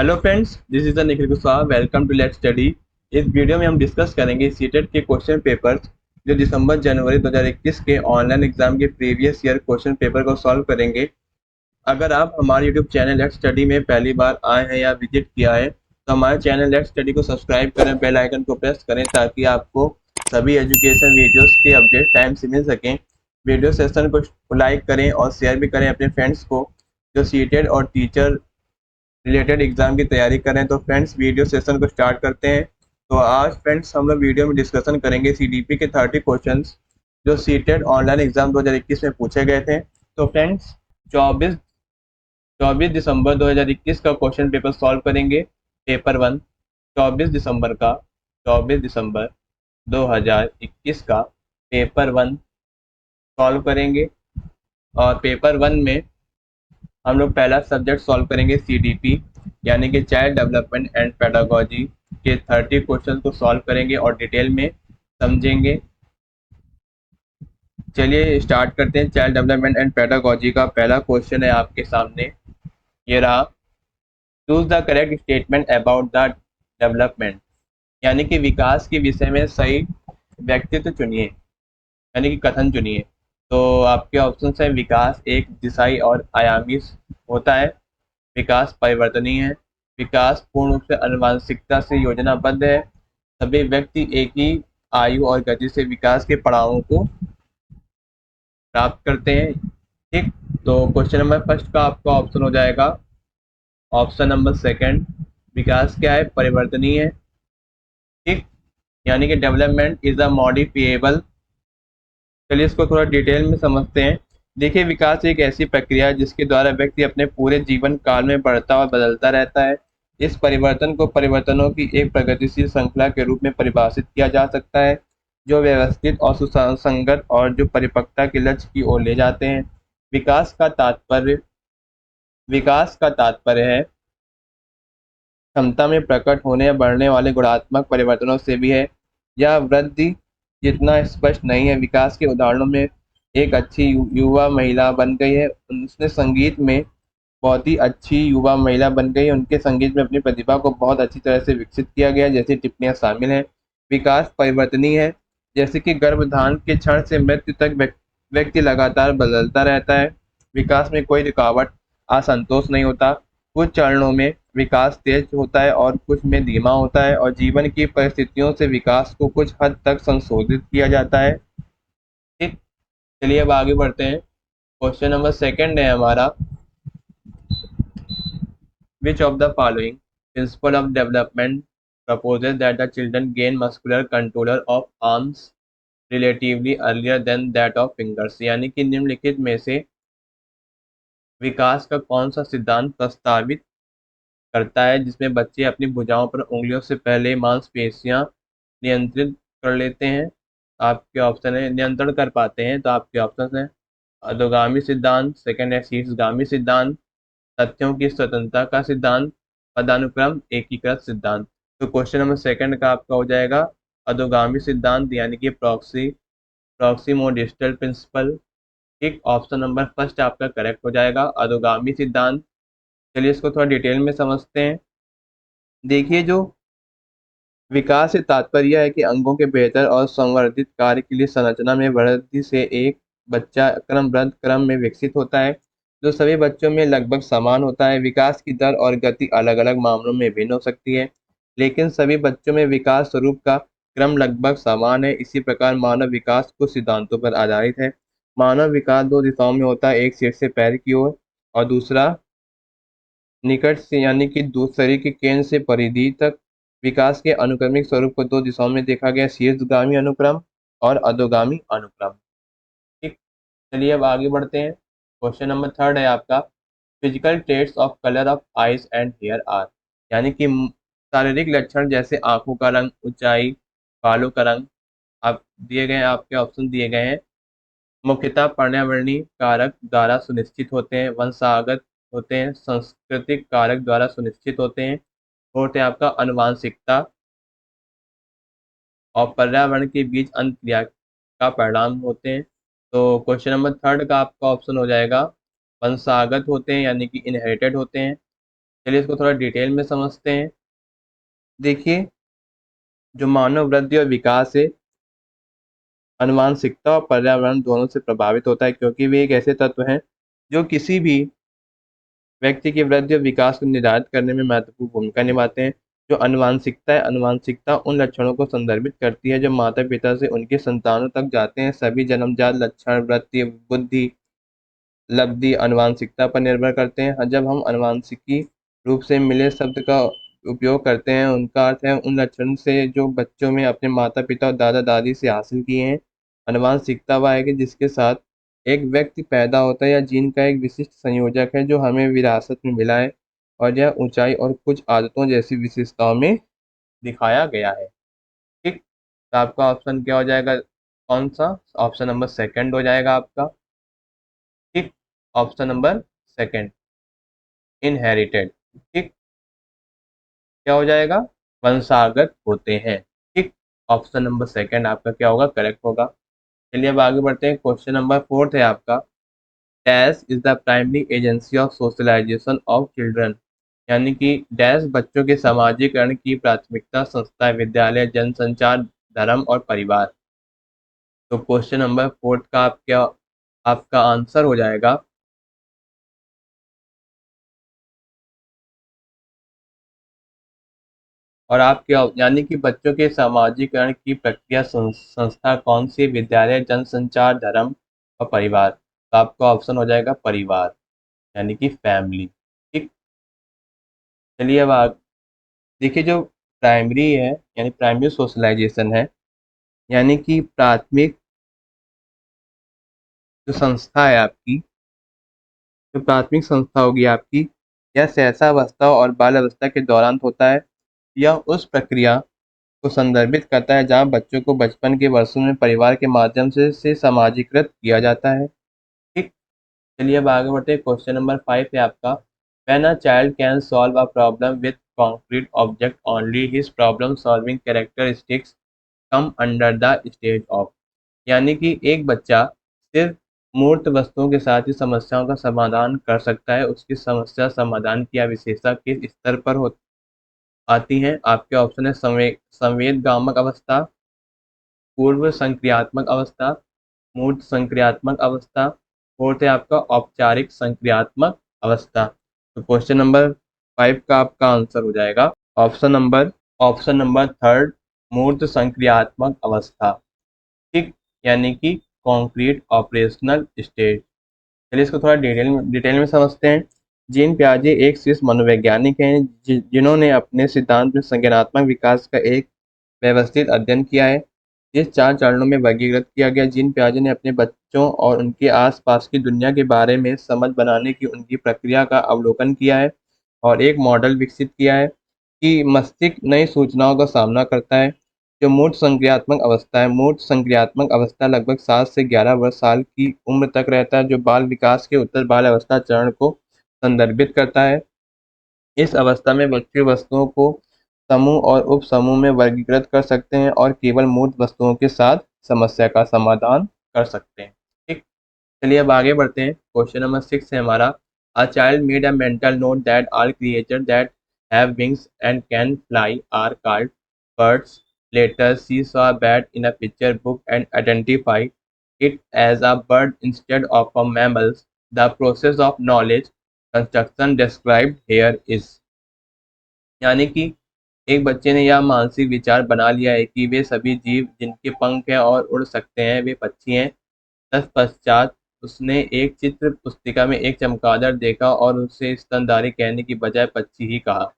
Hello friends, this is the Nikhil Kushwaha. Welcome to let's study. इस video में हम discuss करेंगे सीटेट के क्वेश्चन पेपर्स जो दिसंबर जनवरी 2021 के ऑनलाइन एग्जाम के प्रीवियस ईयर क्वेश्चन पेपर को सॉल्व करेंगे। अगर आप हमारे यूट्यूब चैनल लेट्स स्टडी में पहली बार आए हैं या विजिट किया है तो हमारे चैनल लेट्स स्टडी को सब्सक्राइब करें, बेल आइकन को प्रेस करें ताकि आपको सभी एजुकेशन वीडियोस के अपडेट टाइम से मिल सकें। वीडियो सेशन को लाइक करें और शेयर भी करें अपने फ्रेंड्स को जो सीटेट और टीचर रिलेटेड एग्जाम की तैयारी करें। तो फ्रेंड्स, वीडियो सेशन को स्टार्ट करते हैं। तो आज फ्रेंड्स हम लोग वीडियो में डिस्कशन करेंगे सीडीपी के 30 क्वेश्चंस जो सीटेट ऑनलाइन एग्जाम 2021 में पूछे गए थे। तो फ्रेंड्स, 24 दिसंबर 2021 का क्वेश्चन पेपर सॉल्व करेंगे। पेपर 1 24 दिसंबर 2021 का पेपर 1 सॉल्व करेंगे। और पेपर 1 में हम लोग पहला सब्जेक्ट सॉल्व करेंगे सीडीपी यानी कि चाइल्ड डेवलपमेंट एंड पेडागोजी के 30 क्वेश्चन को सॉल्व करेंगे और डिटेल में समझेंगे। चलिए स्टार्ट करते हैं। चाइल्ड डेवलपमेंट एंड पेडागोजी का पहला क्वेश्चन है आपके सामने, ये रहा। Choose the correct statement about the development यानी कि विकास के विषय में सही व्यक्तित्व चुनिए यानी कि कथन चुनिए। तो आपके ऑप्शन है, विकास एक दिशाई और आयामी होता है, विकास परिवर्तनीय है, विकास पूर्ण रूप से आनुवंशिकता से योजनाबद्ध है, सभी व्यक्ति एक ही आयु और गति से विकास के पड़ावों को प्राप्त करते हैं। ठीक, तो क्वेश्चन नंबर फर्स्ट का आपका ऑप्शन हो जाएगा ऑप्शन नंबर सेकंड। विकास क्या है? परिवर्तनीय है। ठीक, यानी कि डेवलपमेंट इज अ मॉडिफिएबल। चलिए इसको थोड़ा डिटेल में समझते हैं। देखिए, विकास एक ऐसी प्रक्रिया है जिसके द्वारा व्यक्ति अपने पूरे जीवन काल में बढ़ता और बदलता रहता है। इस परिवर्तन को परिवर्तनों की एक प्रगतिशील श्रृंखला के रूप में परिभाषित किया जा सकता है जो व्यवस्थित और सुसंगत और जो परिपक्वता के लक्ष्य की ओर ले जाते हैं। विकास का तात्पर्य विकास का तात्पर्य है क्षमता में प्रकट होने या बढ़ने वाले गुणात्मक परिवर्तनों से भी है। यह वृद्धि जितना स्पष्ट नहीं है। विकास के उदाहरणों में एक अच्छी युवा महिला बन गई है, उसने संगीत में बहुत ही अच्छी युवा महिला बन गई है, उनके संगीत में अपनी प्रतिभा को बहुत अच्छी तरह से विकसित किया गया, जैसी टिप्पणियां शामिल हैं। विकास परिवर्तनीय है, जैसे कि गर्भधारण के क्षण से मृत्यु तक व्यक्ति लगातार बदलता रहता है। विकास में कोई रुकावट असंतोष नहीं होता। कुछ चरणों में विकास तेज होता है और कुछ में धीमा होता है और जीवन की परिस्थितियों से विकास को कुछ हद तक संशोधित किया जाता है। ठीक, चलिए अब आगे बढ़ते हैं। क्वेश्चन नंबर सेकंड है हमारा, which of the following principle of development proposes that the children gain muscular controller of arms relatively earlier than that of fingers? यानी कि निम्नलिखित में से विकास का कौन सा सिद्धांत प्रस्तावित करता है जिसमें बच्चे अपनी भुजाओं पर उंगलियों से पहले मांसपेशियां नियंत्रित कर लेते हैं? आपके ऑप्शन है नियंत्रण कर पाते हैं। तो आपके ऑप्शन है अधोगामी सिद्धांत, सेकंड है शीर्षगामी सिद्धांत, तथ्यों की स्वतंत्रता का सिद्धांत, पदानुक्रम एकीकृत सिद्धांत। तो क्वेश्चन नंबर सेकंड का आपका हो जाएगा अधोगामी सिद्धांत यानी कि प्रॉक्सिमोडिस्टल प्रिंसिपल। ठीक, ऑप्शन नंबर फर्स्ट आपका करेक्ट हो जाएगा, अधोगामी सिद्धांत। चलिए इसको थोड़ा डिटेल में समझते हैं। देखिए, जो विकास से तात्पर्य है कि अंगों के बेहतर और संवर्धित कार्य के लिए संरचना में वृद्धि से एक बच्चा क्रमबद्ध क्रम में विकसित होता है जो सभी बच्चों में लगभग समान होता है। विकास की दर और गति अलग अलग मामलों में भिन्न हो सकती है, लेकिन सभी बच्चों में विकास स्वरूप का क्रम लगभग समान है। इसी प्रकार मानव विकास कुछ सिद्धांतों पर आधारित है। मानव विकास दो दिशाओं में होता है, एक सिर से पैर की ओर और दूसरा निकट से यानी कि शरीर के केंद्र से परिधि तक। विकास के अनुक्रमिक स्वरूप को दो दिशाओं में देखा गया, शीर्षगामी अनुक्रम और अधोगामी अनुक्रम। ठीक, चलिए अब आगे बढ़ते हैं। क्वेश्चन नंबर थर्ड है आपका, physical traits of colour of eyes and hair are. यानी कि शारीरिक लक्षण जैसे आंखों का रंग, ऊंचाई, बालों का रंग आप दिए गए हैं। आपके ऑप्शन दिए गए हैं, मुख्यतः पर्यावरणीय कारक द्वारा सुनिश्चित होते हैं, वंशागत होते हैं, सांस्कृतिक कारक द्वारा सुनिश्चित होते हैं, और है आपका आनुवांशिकता और पर्यावरण के बीच अंतर्क्रिया का परिणाम होते हैं। तो क्वेश्चन नंबर थर्ड का आपका ऑप्शन हो जाएगा वंशागत होते हैं यानी कि इनहेरिटेड होते हैं। चलिए इसको थोड़ा डिटेल में समझते हैं। देखिए, जो मानव वृद्धि और विकास है, आनुवांशिकता और पर्यावरण दोनों से प्रभावित होता है, क्योंकि वे एक ऐसे तत्व हैं जो किसी भी व्यक्ति की वृद्धि और विकास को निर्धारित करने में महत्वपूर्ण भूमिका निभाते हैं। जो आनुवांशिकता है, आनुवांशिकता उन लक्षणों को संदर्भित करती है जो माता पिता से उनके संतानों तक जाते हैं। सभी जन्मजात लक्षण वृद्धि, बुद्धि, लब्धि आनुवांशिकता पर निर्भर करते हैं। जब हम आनुवांशिकी रूप से मिले शब्द का उपयोग करते हैं, उनका अर्थ है उन लक्षण से जो बच्चों में अपने माता पिता और दादा दादी से हासिल किए हैं। आनुवांशिकता वह है कि जिसके साथ एक व्यक्ति पैदा होता है या जीन का एक विशिष्ट संयोजक है जो हमें विरासत में मिला है, और यह ऊंचाई और कुछ आदतों जैसी विशेषताओं में दिखाया गया है। ठीक, तो आपका ऑप्शन क्या हो जाएगा? कौन सा? ऑप्शन नंबर सेकंड हो जाएगा आपका। ठीक, ऑप्शन नंबर सेकंड, इनहेरिटेड। ठीक, क्या हो जाएगा? वंशागत होते हैं। ठीक, ऑप्शन नंबर सेकंड आपका क्या होगा? करेक्ट होगा। चलिए अब आगे बढ़ते हैं। क्वेश्चन नंबर फोर्थ है आपका, dash is the primary agency of socialisation of children, यानी कि डैश बच्चों के सामाजिकरण की प्राथमिकता संस्था, विद्यालय, जनसंचार, धर्म और परिवार। तो क्वेश्चन नंबर फोर्थ का आप क्या, आपका आंसर हो जाएगा, और आप क्या, यानी कि बच्चों के सामाजिकरण की प्रक्रिया संस्था कौन सी? विद्यालय, जनसंचार, धर्म और परिवार। तो आपका ऑप्शन हो जाएगा परिवार, यानी कि फैमिली। ठीक, चलिए अब देखिए, जो प्राइमरी है यानी प्राइमरी सोशलाइजेशन है, यानी कि प्राथमिक जो संस्था है आपकी, जो प्राथमिक संस्था होगी आपकी, यह सहसावस्था और बाल अवस्था के दौरान होता है। यह उस प्रक्रिया को संदर्भित करता है जहाँ बच्चों को बचपन के वर्षों में परिवार के माध्यम से समाजीकृत किया जाता है। ठीक, चलिए अब आगे बढ़ते हैं। क्वेश्चन नंबर 5 है आपका, when a child can solve a problem with concrete object only his problem solving characteristics come under the stage of, यानी कि एक बच्चा सिर्फ मूर्त वस्तुओं के साथ ही समस्याओं का समाधान कर सकता है, उसकी समस्या समाधान की विशेषता किस स्तर पर आती है? आपके ऑप्शन है संवेदगामक अवस्था, पूर्व संक्रियात्मक अवस्था, मूर्त संक्रियात्मक अवस्था, फोर्थ है आपका औपचारिक संक्रियात्मक अवस्था। तो क्वेश्चन नंबर 5 का आपका आंसर हो जाएगा ऑप्शन नंबर थर्ड, मूर्त संक्रियात्मक अवस्था। ठीक, यानी कि कॉन्क्रीट ऑपरेशनल स्टेज। चलिए इसको थोड़ा डिटेल में समझते हैं। जीन पियाजे एक शीर्ष मनोवैज्ञानिक हैं जिन्होंने अपने सिद्धांत में संज्ञानात्मक विकास का एक व्यवस्थित अध्ययन किया है। इस 4 चरणों में वर्गीकृत किया गया। जीन पियाजे ने अपने बच्चों और उनके आसपास की दुनिया के बारे में समझ बनाने की उनकी प्रक्रिया का अवलोकन किया है और एक मॉडल विकसित किया है कि मस्तिष्क नई सूचनाओं का सामना करता है। जो मूर्त संक्रियात्मक अवस्था है, मूर्त संक्रियात्मक अवस्था लगभग 7 से 11 वर्ष साल की उम्र तक रहता है, जो बाल विकास के उत्तर बाल अवस्था चरण को संदर्भित करता है। इस अवस्था में बच्चे वस्तुओं को समूह और उप समूह में वर्गीकृत कर सकते हैं और केवल मूर्त वस्तुओं के साथ समस्या का समाधान कर सकते हैं। ठीक, चलिए अब आगे बढ़ते हैं। क्वेश्चन नंबर 6 है हमारा, a child made a mental note that all creature that have wings and can fly are called birds. Later she saw a bat in a picture book and identified it as a bird instead of a mammal. The process of knowledge construction described here is, यानी कि एक बच्चे ने यह मानसिक विचार बना लिया है कि वे सभी जीव जिनके पंख हैं और उड़ सकते हैं वे पक्षी हैं। तत्पश्चात उसने एक चित्र पुस्तिका में एक चमगादड़ देखा और उसे स्तनधारी कहने की बजाय पक्षी ही कहा।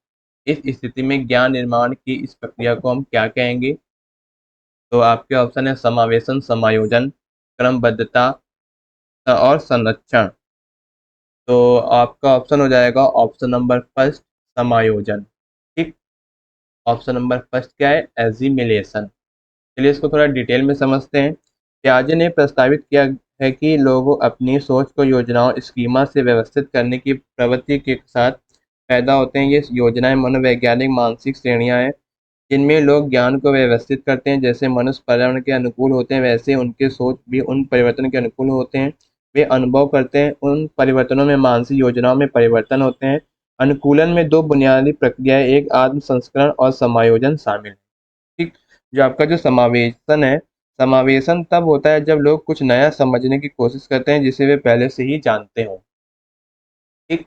इस स्थिति में ज्ञान निर्माण की इस प्रक्रिया को हम क्या कहेंगे? तो आपके ऑप्शन है समावेशन, समायोजन, क्रमबद्धता और संरक्षण। तो आपका ऑप्शन हो जाएगा ऑप्शन नंबर फर्स्ट, समायोजन। ठीक, ऑप्शन नंबर फर्स्ट क्या है? एजिमिलेशन। चलिए इसको थोड़ा डिटेल में समझते हैं। पियाजे ने प्रस्तावित किया है कि लोग अपनी सोच को योजनाओं स्कीमा से व्यवस्थित करने की प्रवृत्ति के साथ पैदा होते हैं। ये योजनाएं मनोवैज्ञानिक मानसिक श्रेणियां हैं जिनमें लोग ज्ञान को व्यवस्थित करते हैं। जैसे मनुष्य पर्यावरण के अनुकूल होते हैं, वैसे उनके सोच भी उन परिवर्तन के अनुकूल होते हैं। वे अनुभव करते हैं, उन परिवर्तनों में मानसिक योजनाओं में परिवर्तन होते हैं। अनुकूलन में दो बुनियादी प्रक्रियाएं, एक आत्म संस्करण और समायोजन शामिल है। ठीक। जो आपका जो समावेशन है, समावेशन तब होता है जब लोग कुछ नया समझने की कोशिश करते हैं जिसे वे पहले से ही जानते हों। ठीक।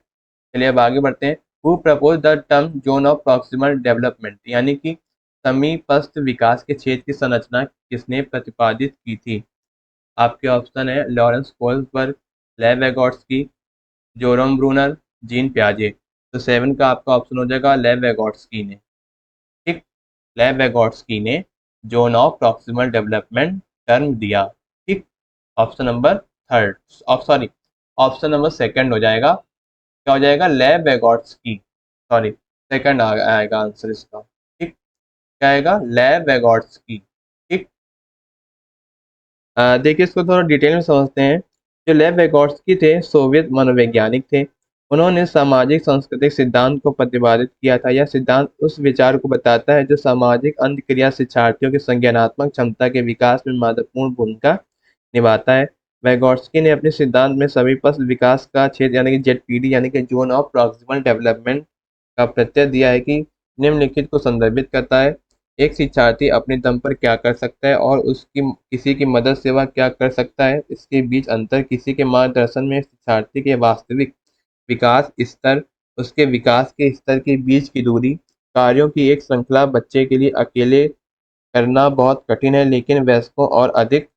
चलिए अब आगे बढ़ते हैं। Who propose the term zone of proximal development, यानी कि समीपस्थ विकास के क्षेत्र की संरचना किसने प्रतिपादित की थी? आपके ऑप्शन है लॉरेंस कोल्सबर्ग, लेव वेगोट्स्की, जोरम ब्रूनर, जीन प्याजे। तो 7 का आपका ऑप्शन हो जाएगा लेव वेगोट्स्की ने। ठीक। लेव वेगोट्स्की ने zone of proximal development term दिया। ठीक। Option number third, sorry, option number second हो जाएगा। क्या हो जाएगा? लेव वेगोट्स्की, सॉरी, सेकंड आएगा आंसर इसका। ठीक। क्या आएगा? लेव वेगोट्स्की। ठीक। देखिए इसको थोड़ा डिटेल में समझते हैं। जो लेव वेगोट्स्की थे सोवियत मनोवैज्ञानिक थे। उन्होंने सामाजिक सांस्कृतिक सिद्धांत को प्रतिपादित किया था। यह सिद्धांत उस विचार को बताता है जो सामाजिक अंतःक्रिया शिक्षार्थियों की संज्ञानात्मक क्षमता के विकास में महत्वपूर्ण भूमिका निभाता है। वेगोट्स्की ने अपने सिद्धांत में सभी पश्च विकास का क्षेत्र यानी कि जेडपीडी यानी कि जोन ऑफ प्रॉक्सिमल डेवलपमेंट का प्रत्यय दिया है कि निम्नलिखित को संदर्भित करता है। एक शिक्षार्थी अपने दम पर क्या कर सकता है और उसकी किसी की मदद से वह क्या कर सकता है, इसके बीच अंतर, किसी के मार्गदर्शन में शिक्षार्थी के वास्तविक विकास स्तर, उसके विकास के स्तर के बीच की दूरी, कार्यों की एक श्रृंखला बच्चे के लिए अकेले करना बहुत कठिन है लेकिन वयस्कों और अधिक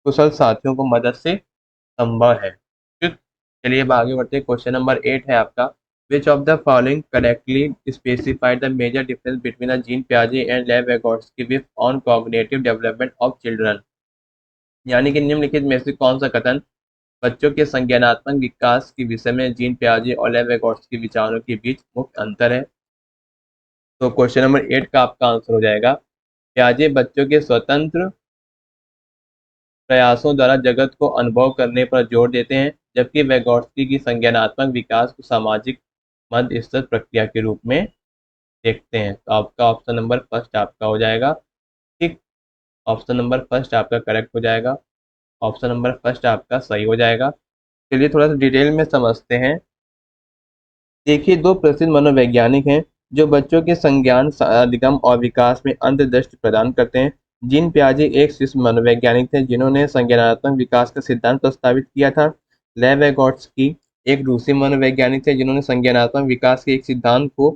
कुशल साथियों को मदद से संभव है। ठीक। चलिए अब आगे बढ़ते हैं। क्वेश्चन नंबर 8 है आपका। Which of the following correctly specified the major difference between the Jean पियाजे and Lev Vygotsky with on cognitive development of children, यानी कि निम्नलिखित में से कौन सा कथन बच्चों के संज्ञानात्मक विकास के विषय में जीन पियाजे और लेव वेगोट्स्की विचारों के बीच मुख्य अंतर है? तो क्वेश्चन नंबर 8 का आपका आंसर हो जाएगा पियाजे बच्चों के स्वतंत्र प्रयासों द्वारा जगत को अनुभव करने पर जोर देते हैं, जबकि वेगोट्स्की की संज्ञानात्मक विकास को सामाजिक मध्य स्तर प्रक्रिया के रूप में देखते हैं। तो आपका ऑप्शन नंबर फर्स्ट आपका हो जाएगा। ठीक। ऑप्शन नंबर फर्स्ट आपका करेक्ट हो जाएगा। ऑप्शन नंबर फर्स्ट आपका सही हो जाएगा। चलिए थोड़ा सा डिटेल में समझते हैं। देखिए दो प्रसिद्ध मनोवैज्ञानिक हैं जो बच्चों के संज्ञान अधिगम और विकास में अंतर्दृष्टि प्रदान करते हैं। जीन पियाजे एक शिशु मनोवैज्ञानिक थे जिन्होंने संज्ञानात्मक विकास का सिद्धांत प्रस्तावित किया था। लेव वेगोट्स्की एक रूसी मनोवैज्ञानिक थे जिन्होंने संज्ञानात्मक विकास के एक सिद्धांत को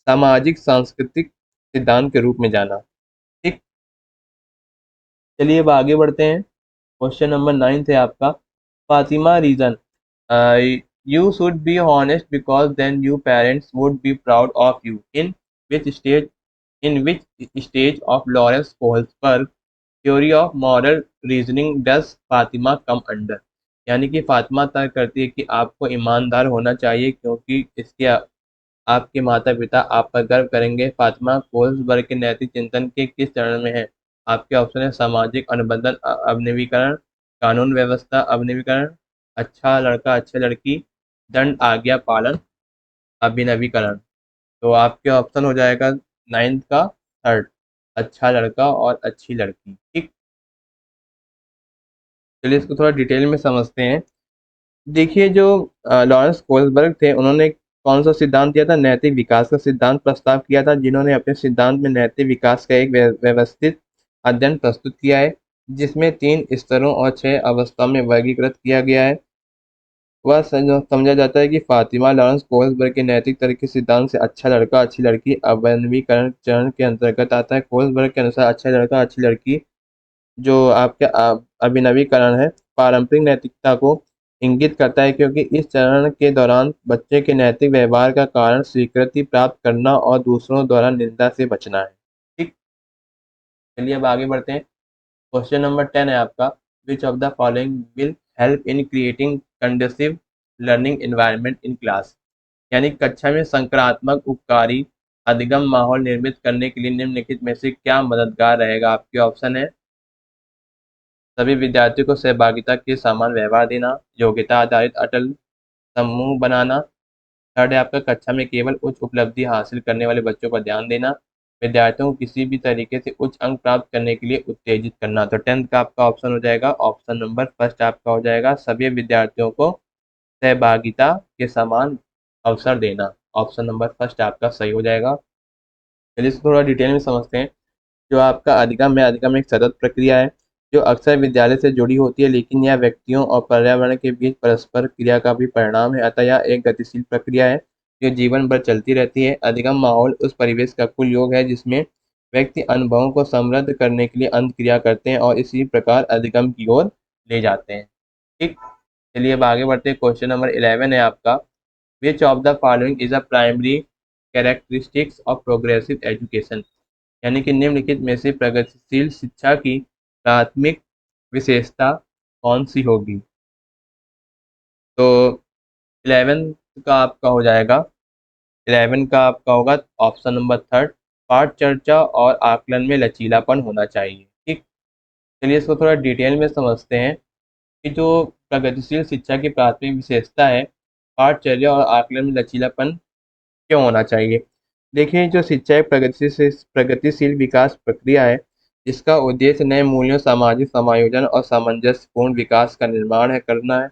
सामाजिक सांस्कृतिक सिद्धांत के रूप में जाना। ठीक। चलिए अब आगे बढ़ते हैं। क्वेश्चन नंबर 9 है आपका। Fatima reason, you should be honest because then your parents would be proud of you. Which stage which stage of Lawrence Kohlberg theory of moral reasoning does Fatima come under? यानी कि फातिमा तय करती है कि आपको ईमानदार होना चाहिए क्योंकि इसके आपके माता पिता आप पर गर्व करेंगे। फातिमा कोल्सबर्ग के नैतिक चिंतन के किस चरण में है? आपके ऑप्शन है सामाजिक अनुबंधन अवनवीकरण, कानून व्यवस्था अवनवीकरण, अच्छा लड़का अच्छी लड़की, दंड आज्ञा पालन, अभिनवीकरण। तो आपके ऑप्शन हो जाएगा 9th का थर्ड, अच्छा लड़का और अच्छी लड़की। ठीक। चलिए इसको थोड़ा डिटेल में समझते हैं। देखिए जो लॉरेंस कोल्सबर्ग थे उन्होंने कौन सा सिद्धांत दिया था? नैतिक विकास का सिद्धांत प्रस्ताव किया था, जिन्होंने अपने सिद्धांत में नैतिक विकास का एक व्यवस्थित अध्ययन प्रस्तुत किया है जिसमें 3 स्तरों और 6 अवस्थाओं में वर्गीकृत किया गया है। वह समझा जाता है कि फातिमा लॉरेंस कोल्सबर्ग के नैतिक तरह के सिद्धांत से अच्छा लड़का अच्छी लड़की अवनवीकरण चरण के अंतर्गत आता है। कोल्सबर्ग के अनुसार अच्छा लड़का अच्छी लड़की जो आपके अभिनवीकरण है पारंपरिक नैतिकता को इंगित करता है क्योंकि इस चरण के दौरान बच्चे के नैतिक व्यवहार का कारण स्वीकृति प्राप्त करना और दूसरों द्वारा निंदा से बचना है। ठीक। चलिए अब आगे बढ़ते हैं। क्वेश्चन नंबर 10 है आपका। Which of the following will help in creating conducive learning environment in class, यानी कक्षा में सकारात्मक उपकारी अधिगम माहौल निर्मित करने के लिए निम्नलिखित में से क्या मददगार रहेगा? आपके ऑप्शन है सभी विद्यार्थियों को सहभागिता के समान व्यवहार देना, योग्यता आधारित अटल समूह बनाना, थर्ड है आपका कक्षा में केवल उच्च उपलब्धि हासिल करने वाले बच्चों पर ध्यान देना, विद्यार्थियों को किसी भी तरीके से उच्च अंक प्राप्त करने के लिए उत्तेजित करना। तो 10th का आपका ऑप्शन हो जाएगा ऑप्शन नंबर फर्स्ट आपका हो जाएगा सभी विद्यार्थियों को सहभागिता के समान अवसर देना। ऑप्शन नंबर फर्स्ट आपका सही हो जाएगा। चलिए इसको थोड़ा डिटेल में समझते हैं। जो आपका अधिगम है, अधिगम एक सतत प्रक्रिया है जो अक्सर विद्यालय से जुड़ी होती है, लेकिन यह व्यक्तियों और पर्यावरण के बीच परस्पर क्रिया का भी परिणाम है। अतः यह एक गतिशील प्रक्रिया है जो जीवन भर चलती रहती है। अधिगम माहौल उस परिवेश का कुल योग है जिसमें व्यक्ति अनुभवों को समृद्ध करने के लिए अंत क्रिया करते हैं और इसी प्रकार अधिगम की ओर ले जाते हैं। ठीक, चलिए अब आगे बढ़ते हैं। क्वेश्चन नंबर 11 है आपका, which of the following is a primary characteristics of progressive education, यानी कि निम्नलिखित में से प्रगतिशील शिक्षा की प्राथमिक विशेषता कौन सी होगी। तो 11 का आपका हो जाएगा, 11 का आपका होगा ऑप्शन नंबर थर्ड, पाठ चर्चा और आकलन में लचीलापन होना चाहिए। ठीक, चलिए इसको थोड़ा डिटेल में समझते हैं कि जो प्रगतिशील शिक्षा की प्राथमिक विशेषता है, पाठचर्या और आकलन में लचीलापन क्यों होना चाहिए। देखिए, जो शिक्षा एक प्रगतिशील विकास प्रक्रिया है जिसका उद्देश्य नए मूल्यों, सामाजिक समायोजन और सामंजस्यपूर्ण विकास का निर्माण है करना है।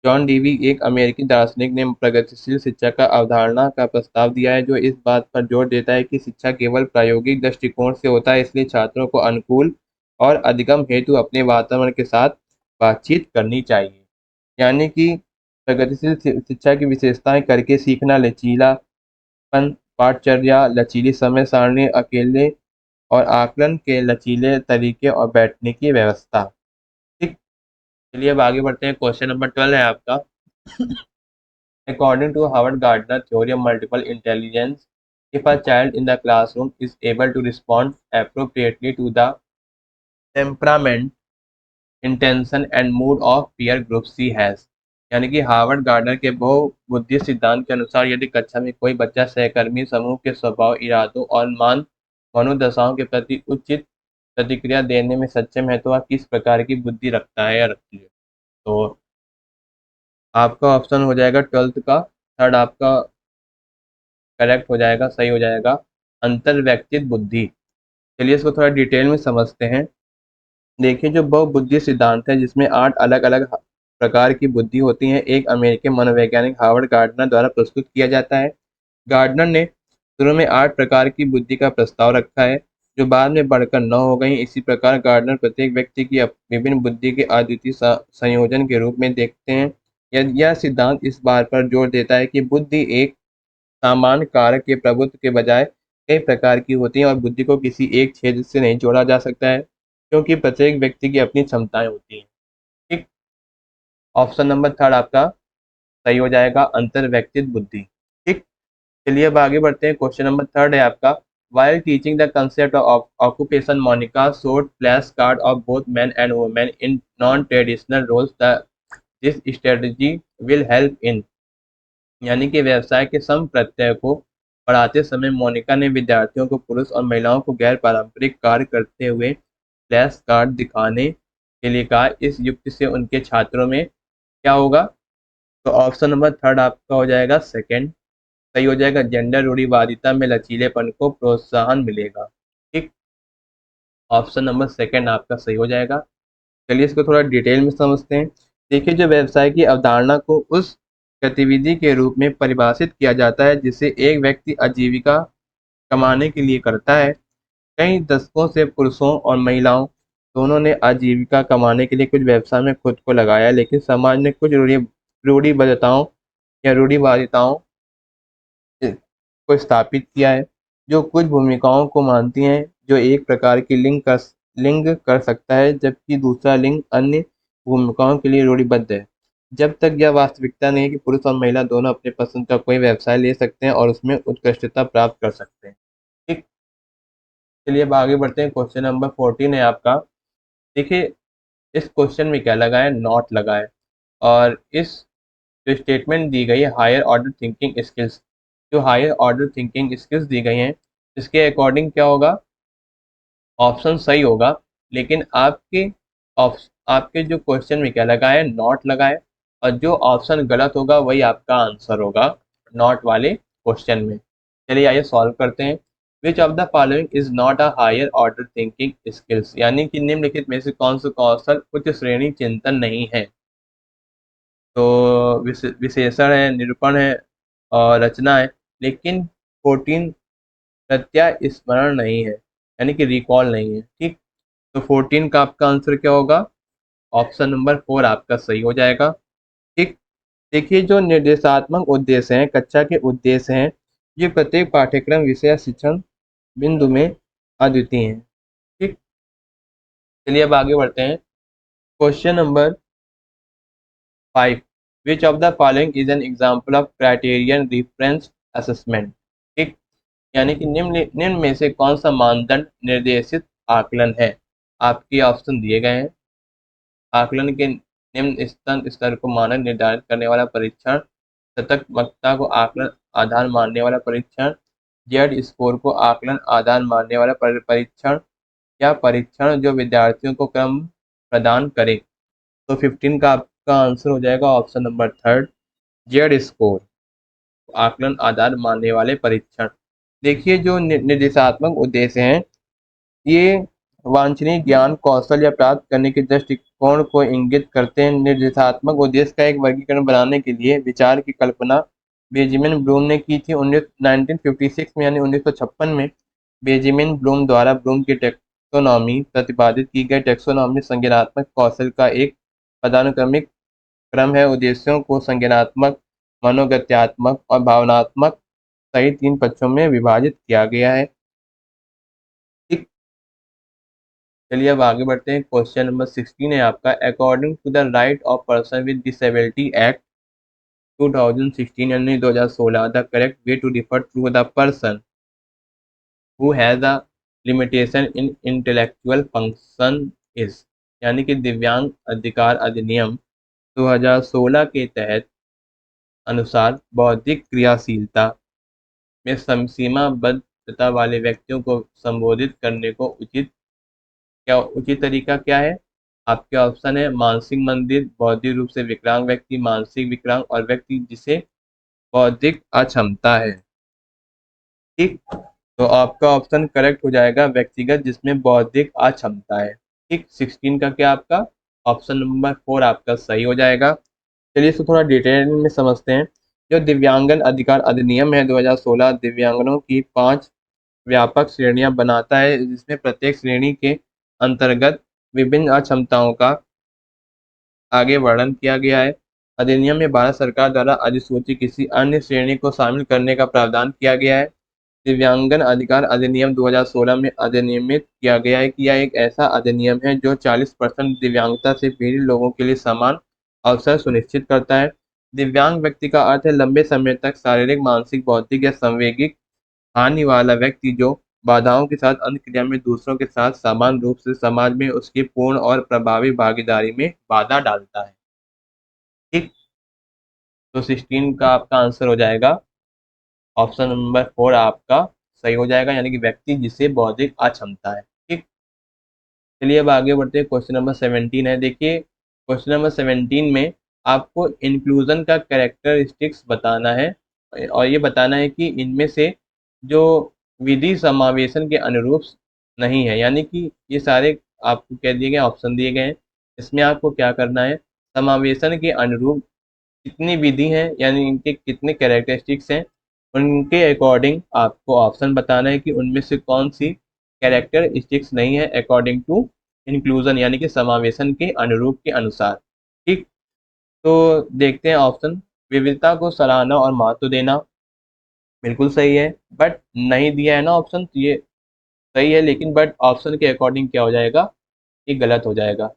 जॉन डीवी, एक अमेरिकी दार्शनिक, ने प्रगतिशील शिक्षा का अवधारणा का प्रस्ताव दिया है जो इस बात पर जोर देता है कि शिक्षा केवल प्रायोगिक दृष्टिकोण से होता है, इसलिए छात्रों को अनुकूल और अधिगम हेतु अपने वातावरण के साथ बातचीत करनी चाहिए। यानी कि प्रगतिशील शिक्षा की विशेषताएं करके सीखना, लचीलापन, पाठचर्या, लचीली समय सारणी, अकेले और आकलन के लचीले तरीके और बैठने की व्यवस्था। ठीक, चलिए अब आगे बढ़ते हैं। क्वेश्चन नंबर 12 है आपका, according to Howard Gardner theory of multiple intelligence, if a child in the classroom is able to respond appropriately to the temperament, intention and mood of peer groups he has, यानी कि Harvard gardener के बहुबुद्धि सिद्धांत के अनुसार यदि कक्षा में कोई बच्चा सहकर्मी समूह के स्वभाव, इरादों और मनोदशाओं के प्रति उचित प्रतिक्रिया देने में सक्षम है तो वह किस प्रकार की बुद्धि रखता है या रखती है। तो आपका ऑप्शन हो जाएगा 12th का थर्ड आपका करेक्ट हो जाएगा, सही हो जाएगा, अंतर्व्यक्तिक बुद्धि। चलिए इसको थोड़ा डिटेल में समझते हैं। देखिए, जो बहुबुद्धि सिद्धांत है जिसमें 8 अलग अलग प्रकार की बुद्धि होती हैं, एक अमेरिकी मनोवैज्ञानिक हार्वर्ड गार्डनर द्वारा प्रस्तुत किया जाता है। गार्डनर ने शुरू में 8 प्रकार की बुद्धि का प्रस्ताव रखा है जो बाद में बढ़कर 9 हो गई। इसी प्रकार गार्डनर प्रत्येक व्यक्ति की विभिन्न बुद्धि के अद्वितीय संयोजन के रूप में देखते हैं। यह सिद्धांत इस बात पर जोर देता है कि बुद्धि एक सामान्य कारक के प्रभुत्व के बजाय कई प्रकार की होती हैं और बुद्धि को किसी एक क्षेत्र से नहीं जोड़ा जा सकता है क्योंकि प्रत्येक व्यक्ति की अपनी क्षमताएं होती हैं। ठीक, ऑप्शन नंबर थर्ड आपका सही हो जाएगा, अंतर्व्यक्तिक बुद्धि। ठीक, चलिए अब आगे बढ़ते हैं। क्वेश्चन नंबर थर्ड है आपका, while teaching the concept of occupation, Monica showed flashcards of both men and women in non-traditional roles. This strategy will help in, यानी कि व्यवसाय के सम प्रत्यय को पढ़ाते समय मोनिका ने विद्यार्थियों को पुरुष और महिलाओं को गैर पारंपरिक कार्य करते हुए फ्लैश कार्ड दिखाने के लिए कहा। इस युक्ति से उनके छात्रों में क्या होगा। तो ऑप्शन नंबर थर्ड आपका हो जाएगा सेकंड, सही हो जाएगा, जेंडर रूढ़िवादिता में लचीलेपन को प्रोत्साहन मिलेगा। ठीक, ऑप्शन नंबर सेकंड आपका सही हो जाएगा। चलिए इसको थोड़ा डिटेल में समझते हैं। देखिए, जो व्यवसाय की अवधारणा को उस गतिविधि के रूप में परिभाषित किया जाता है जिसे एक व्यक्ति आजीविका कमाने के लिए करता है। कई दशकों से पुरुषों और महिलाओं दोनों ने आजीविका कमाने के लिए कुछ व्यवसाय में खुद को लगाया, लेकिन समाज ने कुछ रूढ़िबद्धताओं या रूढ़िवादिताओं को स्थापित किया है जो कुछ भूमिकाओं को मानती हैं जो एक प्रकार की लिंग कर सकता है जबकि दूसरा लिंग अन्य भूमिकाओं के लिए रूढ़िबद्ध है। जब तक यह वास्तविकता नहीं है कि पुरुष और महिला दोनों अपने पसंद का कोई व्यवसाय ले सकते हैं और उसमें उत्कृष्टता प्राप्त कर सकते हैं। ठीक, चलिए अब आगे बढ़ते हैं। क्वेश्चन नंबर 14 है आपका। देखिए, इस क्वेश्चन में क्या लगा है, नॉट लगा है, और इस जो स्टेटमेंट दी गई है हायर ऑर्डर थिंकिंग स्किल्स, जो हायर ऑर्डर थिंकिंग स्किल्स दी गई हैं इसके अकॉर्डिंग क्या होगा, ऑप्शन सही होगा। लेकिन आपके जो क्वेश्चन में क्या लगा है, नॉट लगा है, और जो ऑप्शन गलत होगा वही आपका आंसर होगा नॉट वाले क्वेश्चन में। चलिए आइए सॉल्व करते हैं। Which of the following is not a higher order thinking skills, यानी कि निम्नलिखित में से कौन सा कौशल उच्च श्रेणी चिंतन नहीं है। तो विशेषण है, निरूपण है और रचना है। लेकिन 14 प्रत्याय स्मरण नहीं है, यानी कि रिकॉल नहीं है। ठीक, तो 14 का आपका आंसर क्या होगा? ऑप्शन नंबर 4 आपका सही हो जाएगा। ठीक, देखिए जो निर्देशात्मक उद्देश्य हैं, कक्षा के उद्देश्य हैं, ये प्रत्येक पाठ्यक्रम विषय शिक्षण बिंदु में अद्वितीय हैं। ठीक, चलिए अब आगे बढ़ते हैं। Question number 5, which of the following is an example of criterion reference assessment. ठीक, यानी कि निम्न निम्न में से कौन सा मानदंड निर्देशित आकलन है? आपके ऑप्शन दिए गए हैं। आकलन के निम्न स्तर को मानक निर्धारित करने वाला परीक्षण, सततमकता को आकलन आधार मानने वाला परीक्षण, जेड स्कोर को आकलन आधार मानने वाला परीक्षण, या परीक्षण जो विद्यार्थियों को क्रम प्रदान करे। तो 15 का आपका आंसर हो जाएगा ऑप्शन नंबर 3, जेड स्कोर, आकलन आधार मानने वाले परीक्षण। देखिए जो निर्देशात्मक उद्देश्य हैं, ये वांछनीय ज्ञान कौशल या प्राप्त करने के दृष्टिकोण को इंगित करते हैं। निर्देशात्मक उद्देश्य का एक वर्गीकरण बनाने के लिए विचार की कल्पना बेंजामिन ब्लूम ने की थी 1956 में, यानी 1956 में बेंजामिन ब्लूम द्वारा ब्लूम की टेक्सोनॉमी प्रतिपादित की गई। टेक्सोनॉमी संज्ञानात्मक कौशल का एक पदानुक्रमिक क्रम है। उद्देश्यों को संज्ञानात्मक, मनोगत्यात्मक और भावनात्मक सहित 3 पक्षों में विभाजित किया गया है। ठीक, चलिए अब आगे बढ़ते हैं। क्वेश्चन नंबर 16 है आपका, according to the right of person with disability act 2016, यानी 2016, the correct way to refer to the person who has a limitation in intellectual function is, यानी कि दिव्यांग अधिकार अधिनियम 2016 के तहत अनुसार बौद्धिक क्रियाशीलता में सीमाबद्धता वाले व्यक्तियों को संबोधित करने को उचित तरीका क्या है? आपके ऑप्शन है मानसिक मंदिर, बौद्धिक रूप से विकलांग व्यक्ति, मानसिक विकलांग और व्यक्ति जिसे बौद्धिक अक्षमता है। ठीक, तो आपका ऑप्शन करेक्ट हो जाएगा व्यक्तिगत जिसमें बौद्धिक अक्षमता है। ठीक, 16 का क्या आपका ऑप्शन नंबर 4 आपका सही हो जाएगा। चलिए इसको थोड़ा डिटेल में समझते हैं। जो दिव्यांगन अधिकार अधिनियम है 2016 दिव्यांगनों की 5 व्यापक श्रेणियां बनाता है, जिसमें प्रत्येक श्रेणी के अंतर्गत विभिन्न अक्षमताओं का आगे वर्णन किया गया है। अधिनियम में भारत सरकार द्वारा अधिसूचित किसी अन्य श्रेणी को शामिल करने का प्रावधान किया गया है। दिव्यांगन अधिकार अधिनियम 2016 में अधिनियमित किया गया है कि यह एक ऐसा अधिनियम है जो 40% दिव्यांगता से पीड़ित लोगों के लिए समान अवसर सुनिश्चित करता है। दिव्यांग व्यक्ति का अर्थ है लंबे समय तक शारीरिक, मानसिक, बौद्धिक या संवेगिक हानि वाला व्यक्ति जो बाधाओं के साथ अंतःक्रिया में दूसरों के साथ समान रूप से समाज में उसकी पूर्ण और प्रभावी भागीदारी में बाधा डालता है। ठीक, तो 16 का आपका आंसर हो जाएगा ऑप्शन नंबर 4 आपका सही हो जाएगा, यानी कि व्यक्ति जिसे बौद्धिक अक्षमता है। ठीक, चलिए अब आगे बढ़ते हैं। क्वेश्चन नंबर 17 है। देखिए क्वेश्चन नंबर 17 में आपको इंक्लूजन का कैरेक्टरिस्टिक्स बताना है और ये बताना है कि इनमें से जो विधि समावेशन के अनुरूप नहीं है, यानी कि ये सारे आपको कह दिए गए ऑप्शन दिए गए हैं, इसमें आपको क्या करना है, समावेशन के अनुरूप कितनी विधि हैं, यानी इनके कितने कैरेक्टरिस्टिक्स हैं, उनके अकॉर्डिंग आपको ऑप्शन बताना है कि उनमें से कौन सी कैरेक्टरिस्टिक्स नहीं है अकॉर्डिंग टू इंक्लूजन, यानी कि समावेशन के अनुरूप के अनुसार। ठीक, तो देखते हैं ऑप्शन। विविधता को सराहना और महत्व देना, बिल्कुल सही है, बट नहीं दिया है ना ऑप्शन, तो ये सही है, लेकिन बट ऑप्शन के अकॉर्डिंग क्या हो जाएगा, ये गलत हो जाएगा।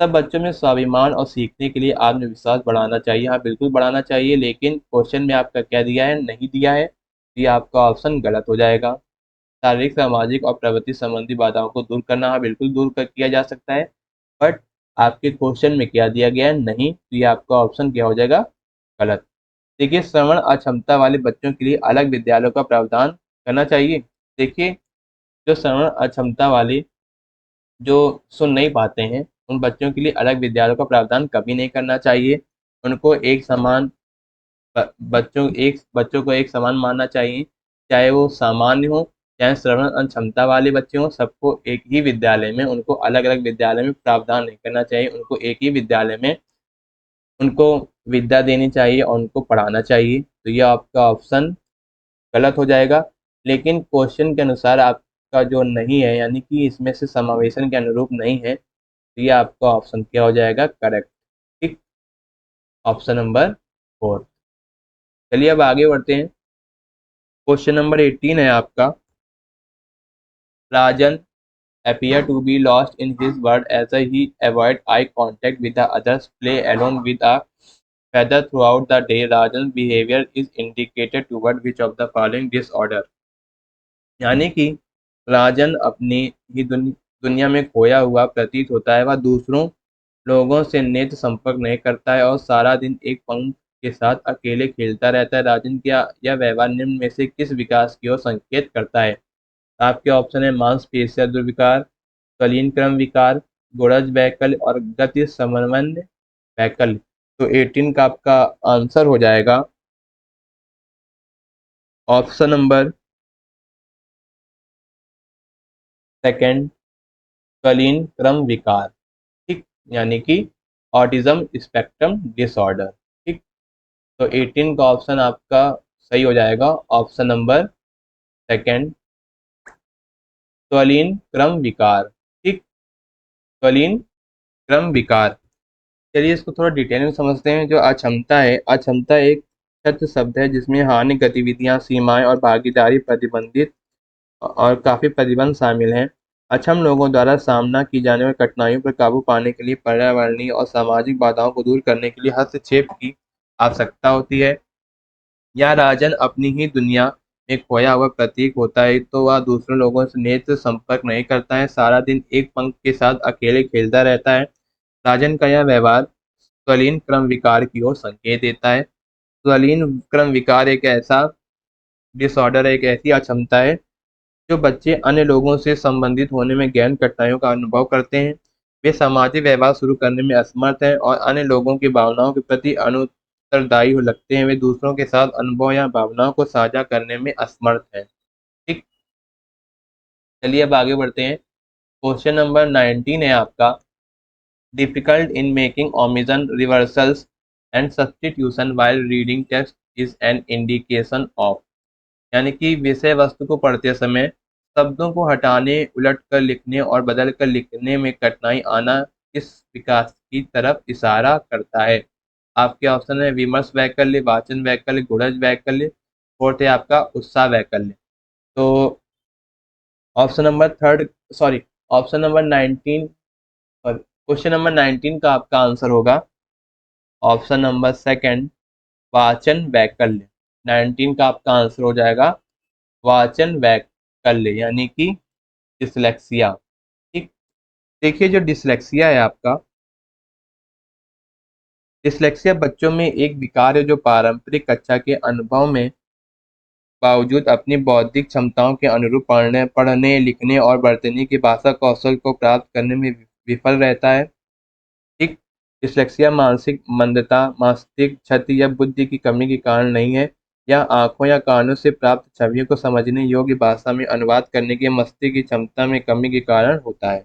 सब बच्चों में स्वाभिमान और सीखने के लिए आत्मविश्वास बढ़ाना चाहिए, हाँ बिल्कुल बढ़ाना चाहिए, लेकिन क्वेश्चन में आपका क्या दिया है, नहीं दिया है, तो ये आपका ऑप्शन गलत हो जाएगा। शारीरिक, सामाजिक और प्रवृत्ति संबंधी बाधाओं को दूर करना, हाँ बिल्कुल किया जा सकता है, बट आपके क्वेश्चन में क्या दिया गया है, नहीं, तो ये आपका ऑप्शन क्या हो जाएगा, गलत। देखिए श्रवण अक्षमता वाले बच्चों के लिए अलग विद्यालयों का प्रावधान करना चाहिए। देखिए जो श्रवण अक्षमता वाले जो सुन नहीं पाते हैं, उन बच्चों के लिए अलग विद्यालयों का प्रावधान कभी नहीं करना चाहिए। उनको एक समान बच्चों को एक समान मानना चाहिए, चाहे वो सामान्य हो चाहे श्रवण क्षमता वाले बच्चे हों, सबको एक ही विद्यालय में, उनको अलग अलग विद्यालय में प्रावधान नहीं करना चाहिए। उनको एक ही विद्यालय में उनको विद्या देनी चाहिए और उनको पढ़ाना चाहिए। तो ये आपका ऑप्शन गलत हो जाएगा। लेकिन क्वेश्चन के अनुसार आपका जो नहीं है, यानी कि इसमें से समावेशन के अनुरूप नहीं है, तो ये आपका ऑप्शन क्या हो जाएगा, करेक्ट। ठीक, ऑप्शन नंबर 4। चलिए अब आगे बढ़ते हैं। क्वेश्चन नंबर 18 है आपका। राजन appear to be lost in his world as he avoid eye contact with the others, play alone with a feather throughout the day. Rajan's behavior is indicated toward which of the following disorder? यानी कि राजन अपनी ही दुनिया में खोया हुआ प्रतीत होता है। वह दूसरों लोगों से नेत्र संपर्क नहीं करता है और सारा दिन एक पंख के साथ अकेले खेलता रहता है। राजन का यह व्यवहार निम्न में से किस विकास की ओर संकेत करता है? आपके ऑप्शन है मांसपेशिया दुर्विकार, कलीन क्रम विकार, गुणज वैकल्य और गति समन्वय वैकल्य। तो 18 का आपका आंसर हो जाएगा ऑप्शन नंबर सेकंड, कलीन क्रम विकार। ठीक, यानी कि ऑटिज्म स्पेक्ट्रम डिसऑर्डर। ठीक, तो 18 का ऑप्शन आपका सही हो जाएगा, ऑप्शन नंबर सेकंड, कलीन क्रम विकार। ठीक, कलीन क्रम विकार। चलिए इसको थोड़ा डिटेल में समझते हैं। जो अक्षमता है, अक्षमता एक शब्द शब्द है जिसमें हानि गतिविधियां, सीमाएं और भागीदारी प्रतिबंधित और काफी प्रतिबंध शामिल हैं। अक्षम लोगों द्वारा सामना की जाने वाली कठिनाइयों पर काबू पाने के लिए पर्यावरणीय और सामाजिक बाधाओं को दूर करने के लिए हस्तक्षेप की आवश्यकता होती है। या राजन अपनी ही दुनिया में खोया हुआ प्रतीक होता है, तो वह दूसरों लोगों से नेत्र संपर्क नहीं करता है, सारा दिन एक पंख के साथ अकेले खेलता रहता है। राजन का यह व्यवहार स्वलीन क्रम विकार की ओर संकेत देता है। स्वलीन क्रम विकार एक ऐसा डिसऑर्डर है, एक ऐसी अक्षमता है जो बच्चे अन्य लोगों से संबंधित होने में गहन कठिनाइयों का अनुभव करते हैं। वे सामाजिक व्यवहार शुरू करने में असमर्थ हैं और अन्य लोगों की भावनाओं के प्रति अनुत्तरदायी हो लगते हैं। वे दूसरों के साथ अनुभव या भावनाओं को साझा करने में असमर्थ हैं। ठीक, चलिए अब आगे बढ़ते हैं। क्वेश्चन नंबर 19 है आपका। Difficult in making omission reversals and substitution while reading text is an indication of. यानी कि विषय वस्तु को पढ़ते समय शब्दों को हटाने, उलट कर लिखने और बदल कर लिखने में कठिनाई आना किस विकास की तरफ इशारा करता है? आपके ऑप्शन है विमर्श वैकल्य, वाचन वैकल्य, गुणज वैकल्य, फोर्थ है आपका उत्साह वैकल्य। तो option number third, sorry, option number 19, question number 19 का आपका आंसर होगा ऑप्शन नंबर सेकंड, वाचन वैकल्य। 19 का आपका आंसर हो जाएगा वाचन वैकल्य, यानी कि डिसलेक्सिया। ठीक, देखिए जो डिसलेक्सिया है आपका, डिसलेक्सिया बच्चों में एक विकार है जो पारंपरिक कक्षा के अनुभव में बावजूद अपनी बौद्धिक क्षमताओं के अनुरूप पढ़ने, लिखने और बरतने की भाषा कौशल को प्राप्त करने में विफल रहता है। ठीक, डिसलेक्सिया मानसिक मंदता, मस्तिष्क क्षति या बुद्धि की कमी के कारण नहीं है। यह आंखों या कानों से प्राप्त छवियों को समझने योग्य भाषा में अनुवाद करने की मस्तिष्क की क्षमता में कमी के कारण होता है।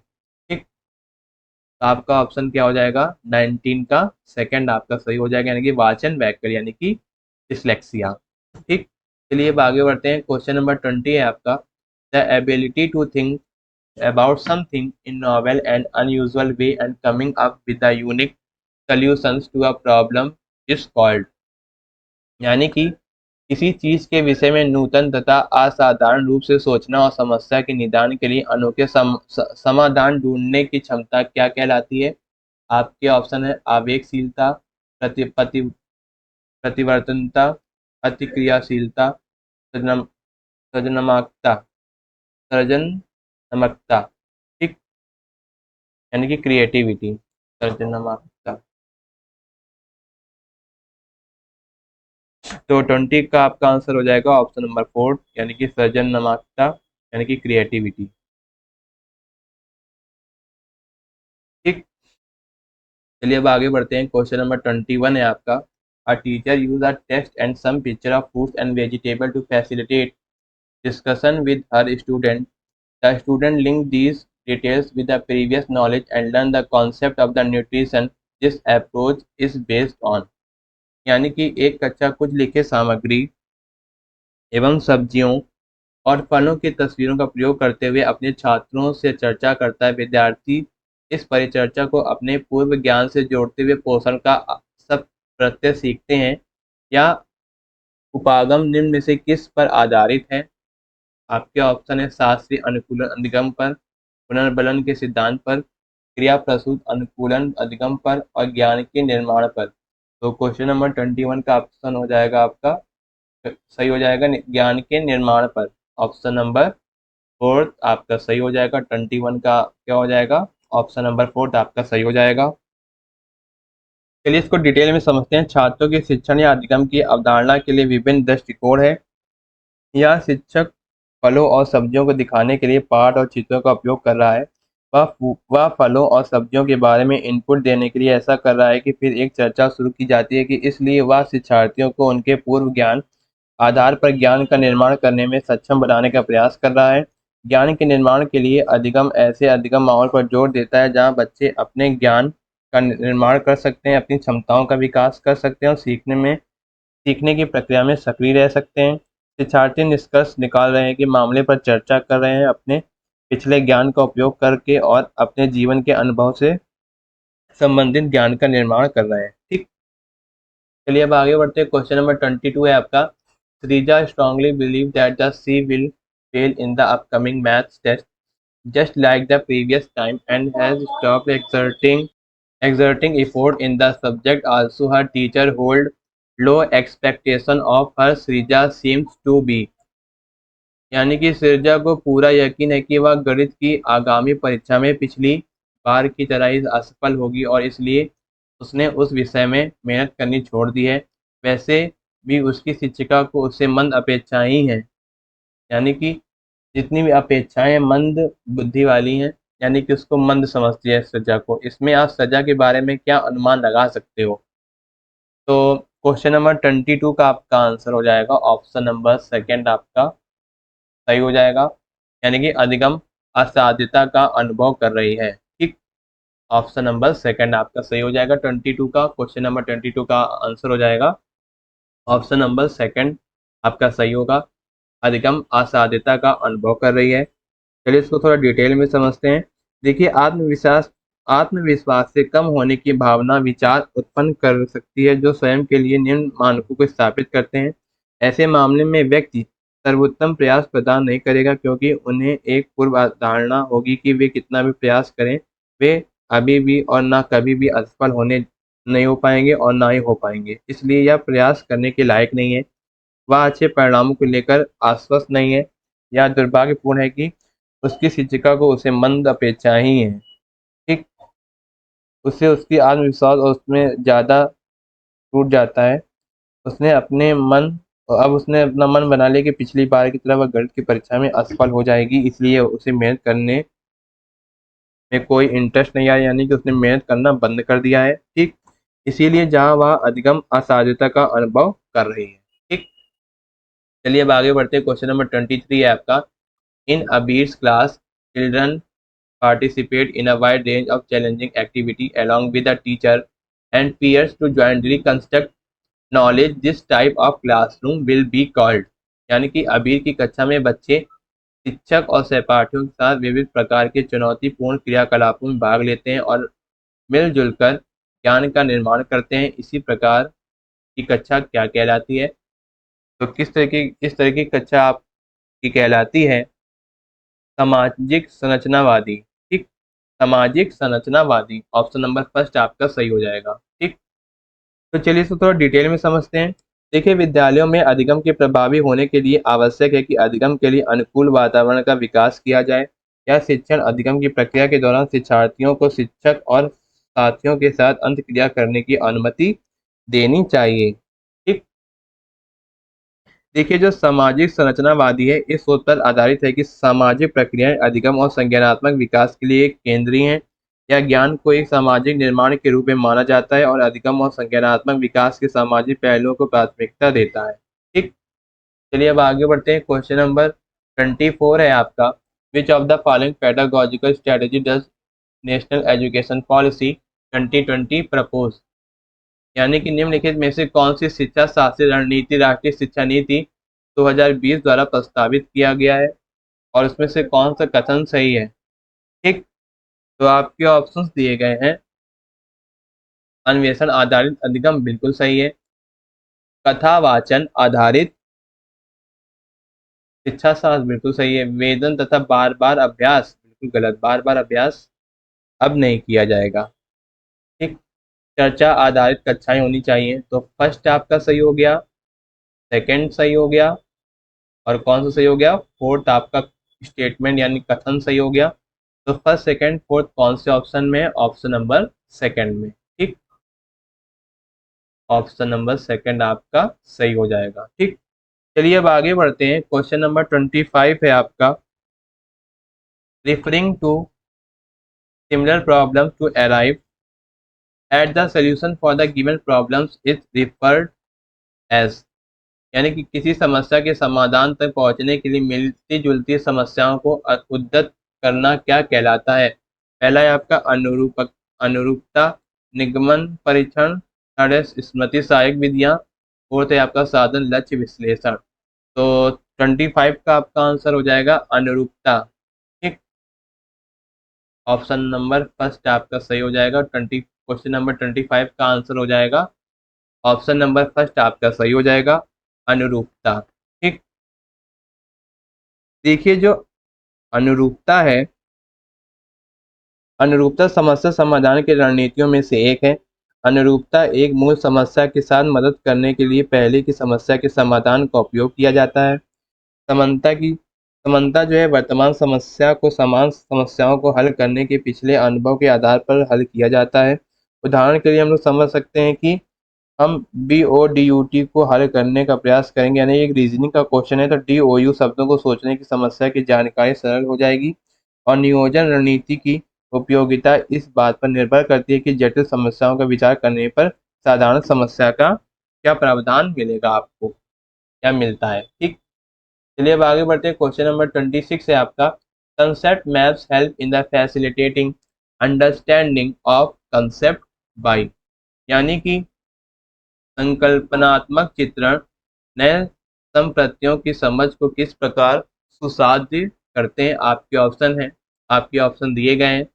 ठीक, तो आपका ऑप्शन क्या हो जाएगा, 19 का सेकंड आपका सही हो जाएगा, यानी कि वाचन वैकल्य, यानी कि डिसलेक्सिया। ठीक, चलिए अब आगे बढ़ते हैं। क्वेश्चन नंबर 20 है आपका। The ability to think about something in novel and unusual way and coming up with the unique solutions to a problem is called। यानी कि किसी चीज के विषय में नूतन तथा असाधारण रूप से सोचना और समस्या के निदान के लिए अनोखे समाधान ढूंढने की क्षमता क्या कहलाती है? आपके ऑप्शन है आवेगशीलता, प्रतिवर्तनता, प्रतिक्रियाशीलता, सृजन सृजनात्मकता, सृजनात्मकता। ठीक, यानी कि क्रिएटिविटी, सृजनात्मकता। तो 20 का आपका आंसर हो जाएगा ऑप्शन नंबर 4, यानी कि सृजनात्मकता, यानी कि क्रिएटिविटी। ठीक, चलिए अब आगे बढ़ते हैं। क्वेश्चन नंबर 21 है आपका। A teacher use a text and some picture of fruits and vegetable to facilitate discussion with her student. The student linked these details with the previous knowledge and learn the concept of the nutrition this approach is based on। यानी कि एक कक्षा कुछ लिखे सामग्री एवं सब्जियों और फलों की तस्वीरों का प्रयोग करते हुए अपने छात्रों से चर्चा करता है। विद्यार्थी इस परिचर्चा को अपने पूर्व ज्ञान से जोड़ते हुए पोषण का सब प्रत्यय सीखते हैं। या उपागम निम्न में से किस पर आधारित है? आपके ऑप्शन है शास्त्रीय अनुकूलन अधिगम पर, पुनर्बलन के सिद्धांत पर, क्रिया प्रसूत अनुकूलन अधिगम पर और ज्ञान के निर्माण पर। तो क्वेश्चन नंबर 21 का ऑप्शन हो जाएगा आपका सही हो जाएगा ज्ञान के निर्माण पर। ऑप्शन नंबर फोर्थ आपका सही हो जाएगा। 21 का क्या हो जाएगा? ऑप्शन नंबर फोर्थ आपका सही हो जाएगा। चलिए इसको डिटेल में समझते हैं। छात्रों के शिक्षण या अधिगम की अवधारणा के लिए विभिन्न दृष्टिकोण है। यह शिक्षक फलों और सब्जियों को दिखाने के लिए पाठ और चित्रों का उपयोग कर रहा है। वह फलों और सब्जियों के बारे में इनपुट देने के लिए ऐसा कर रहा है कि फिर एक चर्चा शुरू की जाती है कि इसलिए वह शिक्षार्थियों को उनके पूर्व ज्ञान आधार पर ज्ञान का निर्माण करने में सक्षम बनाने का प्रयास कर रहा है। ज्ञान के निर्माण के लिए अधिगम ऐसे अधिगम माहौल पर जोर देता है जहाँ बच्चे अपने ज्ञान का निर्माण कर सकते हैं, अपनी क्षमताओं का विकास कर सकते हैं और सीखने की प्रक्रिया में सक्रिय रह सकते हैं। शिक्षार्थी निष्कर्ष निकाल रहे हैं कि मामले पर चर्चा कर रहे हैं, अपने पिछले ज्ञान का उपयोग करके और अपने जीवन के अनुभव से संबंधित ज्ञान का निर्माण कर रहे हैं। ठीक, चलिए अब आगे बढ़ते हैं। क्वेश्चन नंबर 22 है आपका। Srija strongly believes that the she will fail in the upcoming maths test just like the previous time and has stopped exerting effort in the subject. Also, her teacher hold low expectation of her. Srija seems to be यानी कि सृजा को पूरा यकीन है कि वह गणित की आगामी परीक्षा में पिछली बार की तरह ही असफल होगी और इसलिए उसने उस विषय में मेहनत करनी छोड़ दी है। वैसे भी उसकी शिक्षिका को उससे मंद अपेक्षाएं ही हैं, यानी कि जितनी भी अपेक्षाएं मंद बुद्धि वाली हैं, यानी कि उसको मंद समझती है सजा को। इसमें आप सजा के बारे में क्या अनुमान लगा सकते हो? तो क्वेश्चन नंबर 22 का आपका आंसर हो जाएगा ऑप्शन नंबर सेकंड आपका सही हो जाएगा, यानी कि अधिगम असाध्यता का अनुभव कर रही है। ठीक, ऑप्शन नंबर सेकंड आपका सही हो जाएगा। 22 का क्वेश्चन नंबर 22 का आंसर हो जाएगा ऑप्शन नंबर सेकंड आपका सही होगा, अधिगम असाध्यता का अनुभव कर रही है। चलिए इसको थोड़ा डिटेल में समझते हैं। देखिए आत्मविश्वास से कम होने की भावना विचार उत्पन्न कर सकती है जो स्वयं के लिए निम्न मानकों को स्थापित करते हैं। ऐसे मामले में व्यक्ति सर्वोत्तम प्रयास प्रदान नहीं करेगा क्योंकि उन्हें एक पूर्व धारणा होगी कि वे कितना भी प्रयास करें वे अभी भी और ना कभी भी असफल होने नहीं हो पाएंगे और ना ही हो पाएंगे, इसलिए यह प्रयास करने के लायक नहीं है। वह अच्छे परिणामों को लेकर आश्वस्त नहीं है। यह दुर्भाग्यपूर्ण है कि उसकी शिक्षिका को उसे मंद अपेक्षा ही है। ठीक, उससे उसकी आत्मविश्वास और उसमें ज़्यादा टूट जाता है। उसने अपने मन अब उसने अपना मन बना लिया कि पिछली बार की तरह वह गणित की परीक्षा में असफल हो जाएगी, इसलिए उसे मेहनत करने में कोई इंटरेस्ट नहीं आया, यानी कि उसने मेहनत करना बंद कर दिया है। ठीक, इसीलिए जहाँ वह अधिगम असाध्यता का अनुभव कर रही है। ठीक, चलिए अब आगे बढ़ते हैं। क्वेश्चन नंबर 23 है आपका। In Abir's class children participate in a wide range of challenging activity along with the teacher and peers to jointly construct knowledge. This type of classroom will be called, यानी कि अबीर की कक्षा में बच्चे शिक्षक और सहपाठियों के साथ विविध प्रकार के चुनौतीपूर्ण क्रियाकलापों में भाग लेते हैं और मिलजुल कर ज्ञान का निर्माण करते हैं। इसी प्रकार की कक्षा क्या कहलाती है? तो किस तरह की कक्षा आपकी कहलाती है? सामाजिक संरचनावादी। ठीक, सामाजिक संरचनावादी ऑप्शन नंबर फर्स्ट आपका सही हो जाएगा। ठीक, तो चलिए इसको थोड़ा डिटेल में समझते हैं। देखिए विद्यालयों में अधिगम के प्रभावी होने के लिए आवश्यक है कि अधिगम के लिए अनुकूल वातावरण का विकास किया जाए। यह शिक्षण अधिगम की प्रक्रिया के दौरान शिक्षार्थियों को शिक्षक और साथियों के साथ अंतःक्रिया करने की अनुमति देनी चाहिए। ठीक, देखिए जो सामाजिक संरचनावादी है इस सोच पर आधारित है कि सामाजिक प्रक्रियाएं अधिगम और संज्ञानात्मक विकास के लिए एक केंद्रीय हैं। यह ज्ञान को एक सामाजिक निर्माण के रूप में माना जाता है और अधिगम और संज्ञानात्मक विकास के सामाजिक पहलुओं को प्राथमिकता देता है। ठीक, चलिए अब आगे बढ़ते हैं। क्वेश्चन नंबर 24 है आपका। Which of the following pedagogical strategy does national education policy 2020 propose, यानी कि निम्नलिखित में से कौन सी शिक्षा शास्त्री रणनीति राष्ट्रीय शिक्षा नीति 2020 द्वारा प्रस्तावित किया गया है और उसमें से कौन सा कथन सही है। ठीक, तो आपके ऑप्शंस दिए गए हैं। अन्वेषण आधारित अधिगम बिल्कुल सही है। कथावाचन आधारित शिक्षा शास्त्र बिल्कुल सही है। वेदन तथा बार बार अभ्यास बिल्कुल गलत, बार बार अभ्यास अब नहीं किया जाएगा। ठीक, चर्चा आधारित कक्षाएं होनी चाहिए, तो फर्स्ट आपका सही हो गया, सेकंड सही हो गया, और कौन सा सही हो गया, फोर्थ आपका स्टेटमेंट यानी कथन सही हो गया। तो फर्स्ट सेकंड फोर्थ कौन से ऑप्शन में है, ऑप्शन नंबर सेकंड में। ठीक, ऑप्शन नंबर सेकंड आपका सही हो जाएगा। ठीक, चलिए अब आगे बढ़ते हैं। क्वेश्चन नंबर 25 है आपका, referring to similar problem to arrive at the solution for the given problems is referred as, यानी कि किसी समस्या के समाधान तक पहुंचने के लिए मिलती जुलती समस्याओं को उद्धत करना क्या कहलाता है। पहला है आपका अनुरूपता निगमन परीक्षण, थर्ड है स्मृति सहायक विधियां, फोर्थ है आपका साधन लक्ष्य विश्लेषण। तो 25 का आपका आंसर हो जाएगा अनुरूपता। ठीक, ऑप्शन नंबर फर्स्ट आपका सही हो जाएगा। 25 का आंसर हो जाएगा ऑप्शन नंबर फर्स्ट आपका सही हो जाएगा, अनुरूपता। ठीक, देखिए जो अनुरूपता है, अनुरूपता समस्या समाधान की रणनीतियों में से एक है। अनुरूपता एक मूल समस्या के साथ मदद करने के लिए पहले की समस्या के समाधान का उपयोग किया जाता है। समानता जो है वर्तमान समस्या को समान समस्याओं को हल करने के पिछले अनुभव के आधार पर हल किया जाता है। उदाहरण के लिए हम लोग समझ सकते हैं कि हम BODUT को हल करने का प्रयास करेंगे, यानी एक रीजनिंग का क्वेश्चन है तो DOU शब्दों को सोचने की समस्या की जानकारी सरल हो जाएगी। और नियोजन रणनीति की उपयोगिता इस बात पर निर्भर करती है कि जटिल समस्याओं का विचार करने पर साधारण समस्या का क्या प्रावधान मिलेगा, आपको क्या मिलता है। ठीक, चलिए अब आगे बढ़ते हैं। क्वेश्चन नंबर 26 है आपका, concept maps help in the facilitating understanding of concept by, यानी कि संकल्पनात्मक चित्रण नए संप्रतियों की समझ को किस प्रकार सुसाध्य करते हैं। आपके ऑप्शन दिए गए हैं।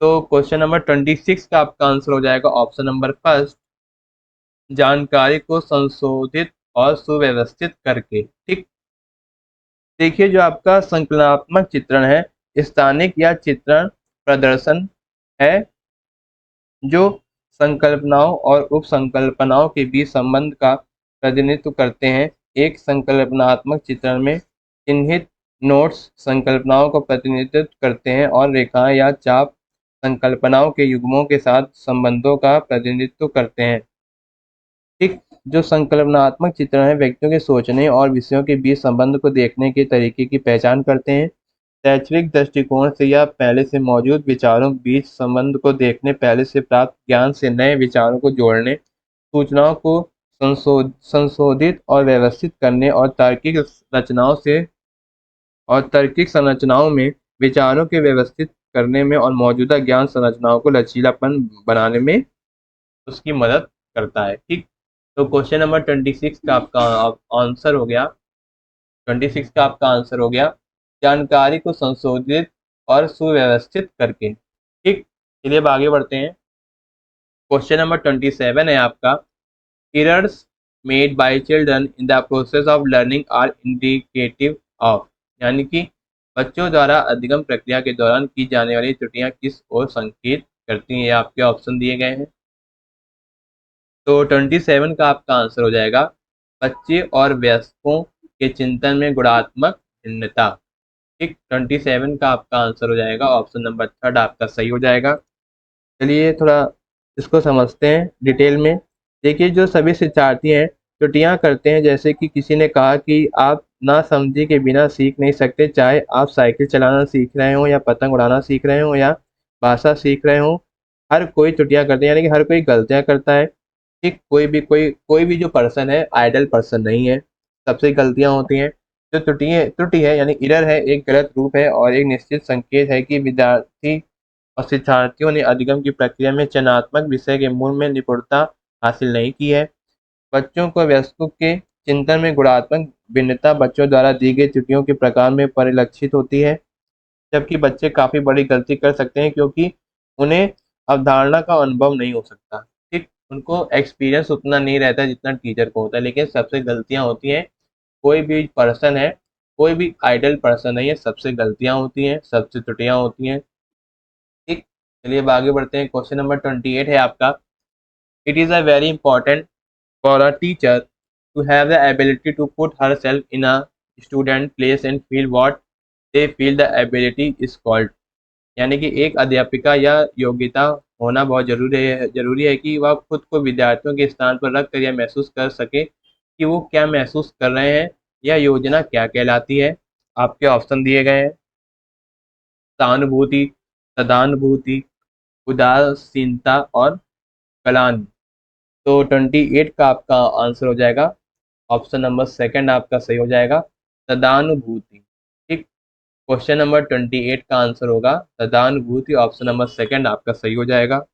तो क्वेश्चन नंबर 26 का आपका आंसर हो जाएगा ऑप्शन नंबर फर्स्ट, जानकारी को संशोधित और सुव्यवस्थित करके। ठीक, देखिए जो आपका संकलनात्मक चित्रण है, स्थानिक या चित्रण प्रदर्शन है जो संकल्पनाओं और उपसंकल्पनाओं के बीच संबंध का प्रतिनिधित्व करते हैं। एक संकल्पनात्मक चित्रण में चिन्हित नोट्स संकल्पनाओं को प्रतिनिधित्व करते हैं और रेखाएं या चाप संकल्पनाओं के युग्मों के साथ संबंधों का प्रतिनिधित्व करते हैं। ठीक, जो संकल्पनात्मक चित्रण है व्यक्तियों के सोचने और विषयों के बीच संबंध को देखने के तरीके की पहचान करते हैं। शैक्षणिक दृष्टिकोण से या पहले से मौजूद विचारों के बीच संबंध को देखने, पहले से प्राप्त ज्ञान से नए विचारों को जोड़ने, सूचनाओं को संशोधित और व्यवस्थित करने और तार्किक संरचनाओं में विचारों के व्यवस्थित करने में और मौजूदा ज्ञान संरचनाओं को लचीलापन बनाने में उसकी मदद करता है। ठीक, तो क्वेश्चन नंबर 26 का आपका आंसर हो गया, 26 का आपका आंसर हो गया जानकारी को संशोधित और सुव्यवस्थित करके। ठीक, चलिए अब आगे बढ़ते हैं। क्वेश्चन नंबर 27 है आपका, errors made by children in the process of learning are indicative of, यानी कि बच्चों द्वारा अधिगम प्रक्रिया के दौरान की जाने वाली त्रुटियां किस ओर संकेत करती हैं। आपके ऑप्शन दिए गए हैं। तो 27 का आपका आंसर हो जाएगा बच्चे और वयस्कों के चिंतन में गुणात्मक भिन्नता। ठीक, 27 का आपका आंसर हो जाएगा ऑप्शन नंबर थर्ड आपका सही हो जाएगा। चलिए थोड़ा इसको समझते हैं डिटेल में। देखिए जो सभी शिक्षार्थी हैं त्रुटियां करते हैं, जैसे कि किसी ने कहा कि आप ना समझी के बिना सीख नहीं सकते, चाहे आप साइकिल चलाना सीख रहे हो या पतंग उड़ाना सीख रहे हो या भाषा सीख रहे हो, हर कोई त्रुटियां करते हैं, यानी कि हर कोई गलतियां करता है। ठीक, कोई भी जो पर्सन है आइडल पर्सन नहीं है, सबसे गलतियां होती हैं। जो त्रुटि है यानी इरर है, एक गलत रूप है और एक निश्चित संकेत है कि विद्यार्थी और शिक्षार्थियों ने अधिगम की प्रक्रिया में चयनात्मक विषय के मूल में निपुणता हासिल नहीं की है। बच्चों को वयस्कों के चिंतन में गुणात्मक भिन्नता बच्चों द्वारा दी गई त्रुटियों के प्रकार में परिलक्षित होती है, जबकि बच्चे काफी बड़ी गलती कर सकते हैं क्योंकि उन्हें अवधारणा का अनुभव नहीं हो सकता। ठीक, उनको एक्सपीरियंस उतना नहीं रहता जितना टीचर को होता है, लेकिन सबसे गलतियां होती हैं। कोई भी पर्सन है, कोई भी आइडल पर्सन है, ये सबसे गलतियां होती हैं, सबसे त्रुटियां होती हैं। ठीक, चलिए अब आगे बढ़ते हैं। क्वेश्चन नंबर 28 है आपका। It is a very important for a teacher to have the ability to put her self in a student place and feel what they feel the ability is called. यानी कि एक अध्यापिका या योग्यता होना बहुत जरूरी है कि वह खुद को विद्यार्थियों के स्थान पर रख कर यह महसूस कर सके कि वो क्या महसूस कर रहे हैं, यह योजना क्या कहलाती है। आपके ऑप्शन दिए गए हैं। सहानुभूति, सदानुभूति, उदासीनता और कलान। तो 28 का आपका आंसर हो जाएगा ऑप्शन नंबर सेकंड आपका सही हो जाएगा, सदानुभूति। ठीक, क्वेश्चन नंबर 28 का आंसर होगा सदानुभूति, ऑप्शन नंबर सेकंड आपका सही हो जाएगा।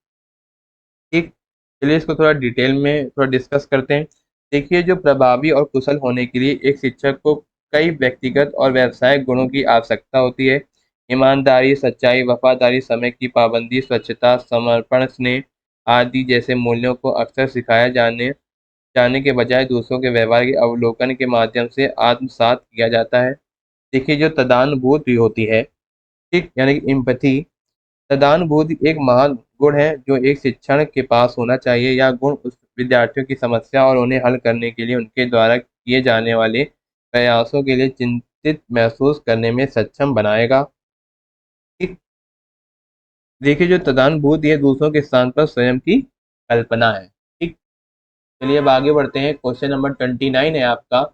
ठीक, चलिए इसको थोड़ा डिटेल में थोड़ा डिस्कस करते हैं। देखिए, जो प्रभावी और कुशल होने के लिए एक शिक्षक को कई व्यक्तिगत और व्यावसायिक गुणों की आवश्यकता होती है। ईमानदारी, सच्चाई, वफादारी, समय की पाबंदी, स्वच्छता, समर्पण, स्नेह आदि जैसे मूल्यों को अक्सर सिखाया जाने के बजाय दूसरों के व्यवहार के अवलोकन के माध्यम से आत्मसात किया जाता है। देखिए, जो तदानुभूति होती है, ठीक, यानी कि एम्पैथी, सहानुभूति एक महान गुण है जो एक शिक्षण के पास होना चाहिए। यह गुण उस विद्यार्थियों की समस्या और उन्हें हल करने के लिए उनके द्वारा किए जाने वाले प्रयासों के लिए चिंतित महसूस करने में सक्षम बनाएगा। ठीक, देखिए, जो तदानुभूति है दूसरों के स्थान पर स्वयं की कल्पना है। ठीक, चलिए अब आगे बढ़ते हैं। क्वेश्चन नंबर 29 है आपका।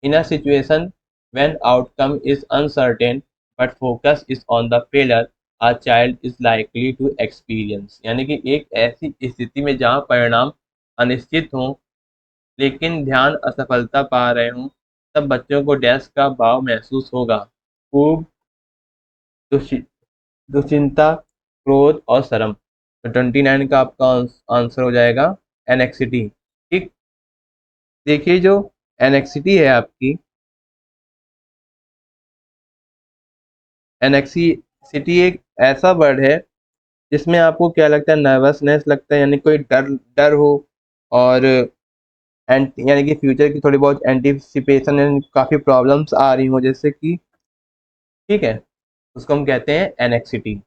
In a situation when outcome is uncertain but focus is on the failure, a child is likely to experience। यानी कि एक ऐसी स्थिति में जहां परिणाम अनिश्चित हो लेकिन ध्यान असफलता पा रहे हों, तब बच्चों को डैश का भाव महसूस होगा। खूब, दुश्चि- दुश्चिंता, क्रोध और शर्म। तो 29 का आपका आंसर हो जाएगा एनेक्सिटी। ठीक, देखिए, जो एनेक्सिटी है आपकी, एनेक्सिटी एक ऐसा वर्ड है जिसमें आपको क्या लगता है, नर्वसनेस लगता है, यानी कोई डर डर हो, और यानी कि फ्यूचर की थोड़ी बहुत एंटिसिपेशन, यानी काफ़ी प्रॉब्लम्स आ रही हो जैसे कि, ठीक है, उसको हम कहते हैं एनेक्सिटी।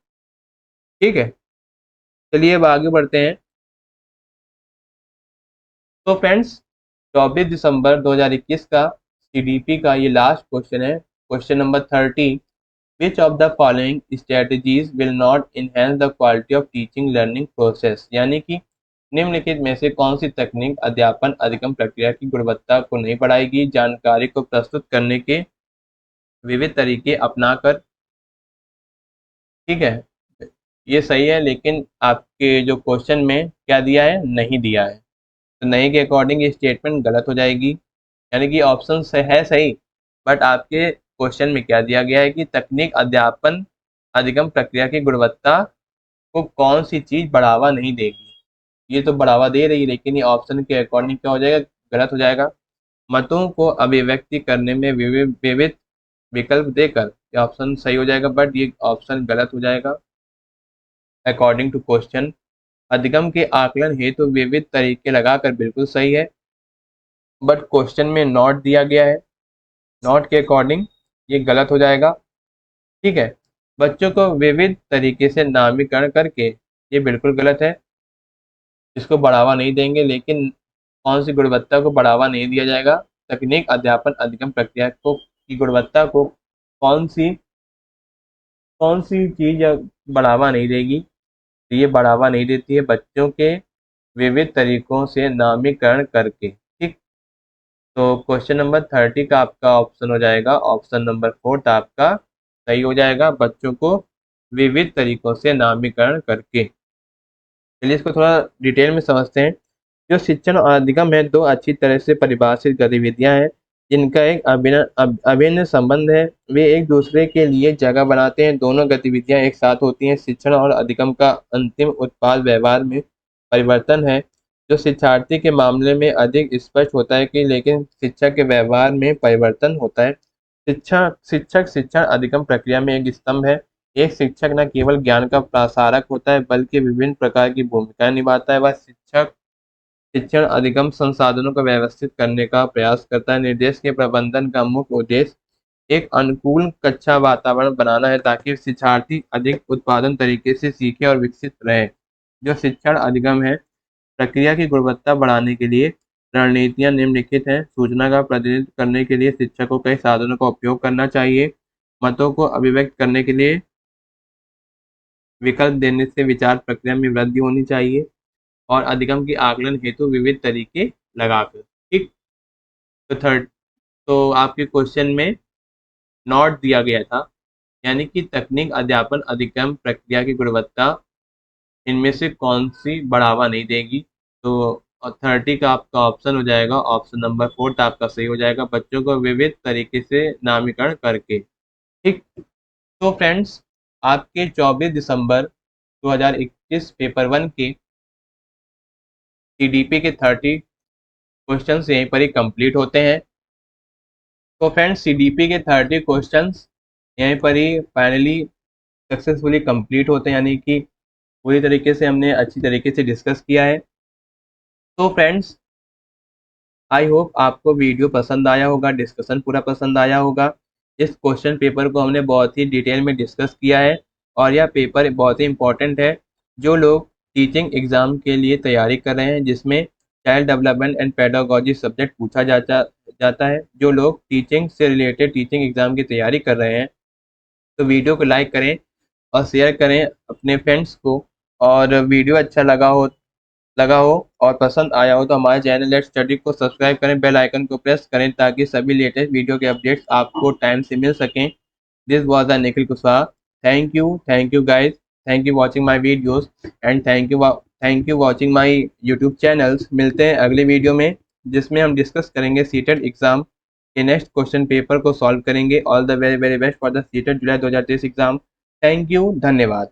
ठीक है, चलिए अब आगे बढ़ते हैं। तो फ्रेंड्स, 24 दिसंबर 2021 का सीडीपी का ये लास्ट क्वेश्चन है, question number 30। Which of the following strategies will not enhance the quality of teaching learning process? यानी कि निम्नलिखित में से कौन सी तकनीक अध्यापन अधिगम प्रक्रिया की गुणवत्ता को नहीं बढ़ाएगी? जानकारी को प्रस्तुत करने के विविध तरीके अपनाकर। ठीक है, ये सही है, लेकिन आपके जो क्वेश्चन में क्या दिया है, नहीं दिया है, तो नहीं के अकॉर्डिंग ये स्टेटमेंट गलत हो जाएगी। यानी कि ऑप्शन से है सही, बट आपके क्वेश्चन में क्या दिया गया है कि तकनीक अध्यापन अधिगम प्रक्रिया की गुणवत्ता को कौन सी चीज बढ़ावा नहीं देगी। ये तो बढ़ावा दे रही है, लेकिन ये ऑप्शन के अकॉर्डिंग क्या हो जाएगा, गलत हो जाएगा। मतों को अभिव्यक्ति करने में विविध विविध विकल्प देकर ये ऑप्शन सही हो जाएगा, बट ये ऑप्शन गलत हो जाएगा अकॉर्डिंग टू क्वेश्चन। अधिगम के आकलन हेतु विविध तरीके लगाकर बिल्कुल सही है, बट क्वेश्चन में नॉट दिया गया है, नॉट के अकॉर्डिंग ये गलत हो जाएगा। ठीक है, बच्चों को विविध तरीके से नामीकरण करके ये बिल्कुल गलत है, इसको बढ़ावा नहीं देंगे। लेकिन कौन सी गुणवत्ता को बढ़ावा नहीं दिया जाएगा? तकनीक अध्यापन अधिगम प्रक्रिया को की गुणवत्ता को कौन सी चीज बढ़ावा नहीं देगी? तो ये बढ़ावा नहीं देती है बच्चों के विविध तरीकों से नामीकरण करके। ठीक, तो क्वेश्चन नंबर 30 का आपका ऑप्शन हो जाएगा, ऑप्शन नंबर 4 आपका सही हो जाएगा, बच्चों को विविध तरीकों से नामीकरण करके। चलिए इसको थोड़ा डिटेल में समझते हैं। जो शिक्षण और अधिगम है, दो अच्छी तरह से परिभाषित गतिविधियां हैं जिनका एक अभिन्न संबंध है। वे एक दूसरे के लिए जगह बनाते हैं। दोनों गतिविधियां एक साथ होती हैं। शिक्षण और अधिगम का अंतिम उत्पाद व्यवहार में परिवर्तन है जो शिक्षार्थी के मामले में अधिक स्पष्ट होता है कि लेकिन शिक्षक के व्यवहार में परिवर्तन होता है। शिक्षक शिक्षण अधिगम प्रक्रिया में एक स्तंभ है। एक शिक्षक न केवल ज्ञान का प्रसारक होता है बल्कि विभिन्न प्रकार की भूमिकाएं निभाता है। वह शिक्षक शिक्षण अधिगम संसाधनों को व्यवस्थित करने का प्रयास करता है। निर्देश के प्रबंधन का मुख्य उद्देश्य एक अनुकूल कक्षा वातावरण बनाना है ताकि शिक्षार्थी अधिक उत्पादन तरीके से सीखे और विकसित रहे। जो शिक्षण अधिगम है प्रक्रिया की गुणवत्ता बढ़ाने के लिए रणनीतियां निम्नलिखित हैं। सूचना का प्रतिनिधित्व करने के लिए शिक्षक को कई साधनों का उपयोग करना चाहिए। मतों को अभिव्यक्त करने के लिए विकल्प देने से विचार प्रक्रिया में वृद्धि होनी चाहिए और अधिगम के आकलन हेतु विविध तरीके लगाकर। ठीक। तो थर्ड, तो आपके क्वेश्चन में नॉट दिया गया था, यानी कि तकनीक अध्यापन अधिगम प्रक्रिया की गुणवत्ता इनमें से कौन सी बढ़ावा नहीं देगी। तो 30 का आपका ऑप्शन हो जाएगा, ऑप्शन नंबर 4 आपका सही हो जाएगा, बच्चों को विविध तरीके से नामीकरण करके। ठीक। तो फ्रेंड्स, आपके 24 दिसंबर 2021 पेपर 1 के सीडीपी के 30 क्वेश्चंस यहीं पर ही कंप्लीट होते हैं। तो फ्रेंड्स, सीडीपी के 30 क्वेश्चंस यहीं पर ही फाइनली सक्सेसफुली कंप्लीट होते हैं, यानी कि पूरी तरीके से हमने अच्छी तरीके से डिस्कस किया है। तो फ्रेंड्स, आई होप आपको वीडियो पसंद आया होगा, डिस्कशन पूरा पसंद आया होगा। इस क्वेश्चन पेपर को हमने बहुत ही डिटेल में डिस्कस किया है और यह पेपर बहुत ही इम्पोर्टेंट है। जो लोग टीचिंग एग्ज़ाम के लिए तैयारी कर रहे हैं जिसमें child development and pedagogy subject पूछा जाता है, जो लोग टीचिंग से रिलेटेड टीचिंग एग्ज़ाम की तैयारी कर रहे हैं, तो वीडियो को लाइक करें और शेयर करें अपने फ्रेंड्स को। और वीडियो अच्छा लगा हो और पसंद आया हो तो हमारे चैनल लेट्स स्टडी को सब्सक्राइब करें, बेल आइकन को प्रेस करें ताकि सभी लेटेस्ट वीडियो के अपडेट्स आपको टाइम से मिल सकें। This was the Nikhil Kushwaha. Thank you guys, thank you watching my videos and thank you watching my YouTube channels. मिलते हैं अगले वीडियो में जिसमें हम डिस्कस करेंगे सीटेट एग्जाम के नेक्स्ट क्वेश्चन पेपर को सॉल्व करेंगे। All the very very best for the CTET July 2023 exam. Thank you, धन्यवाद।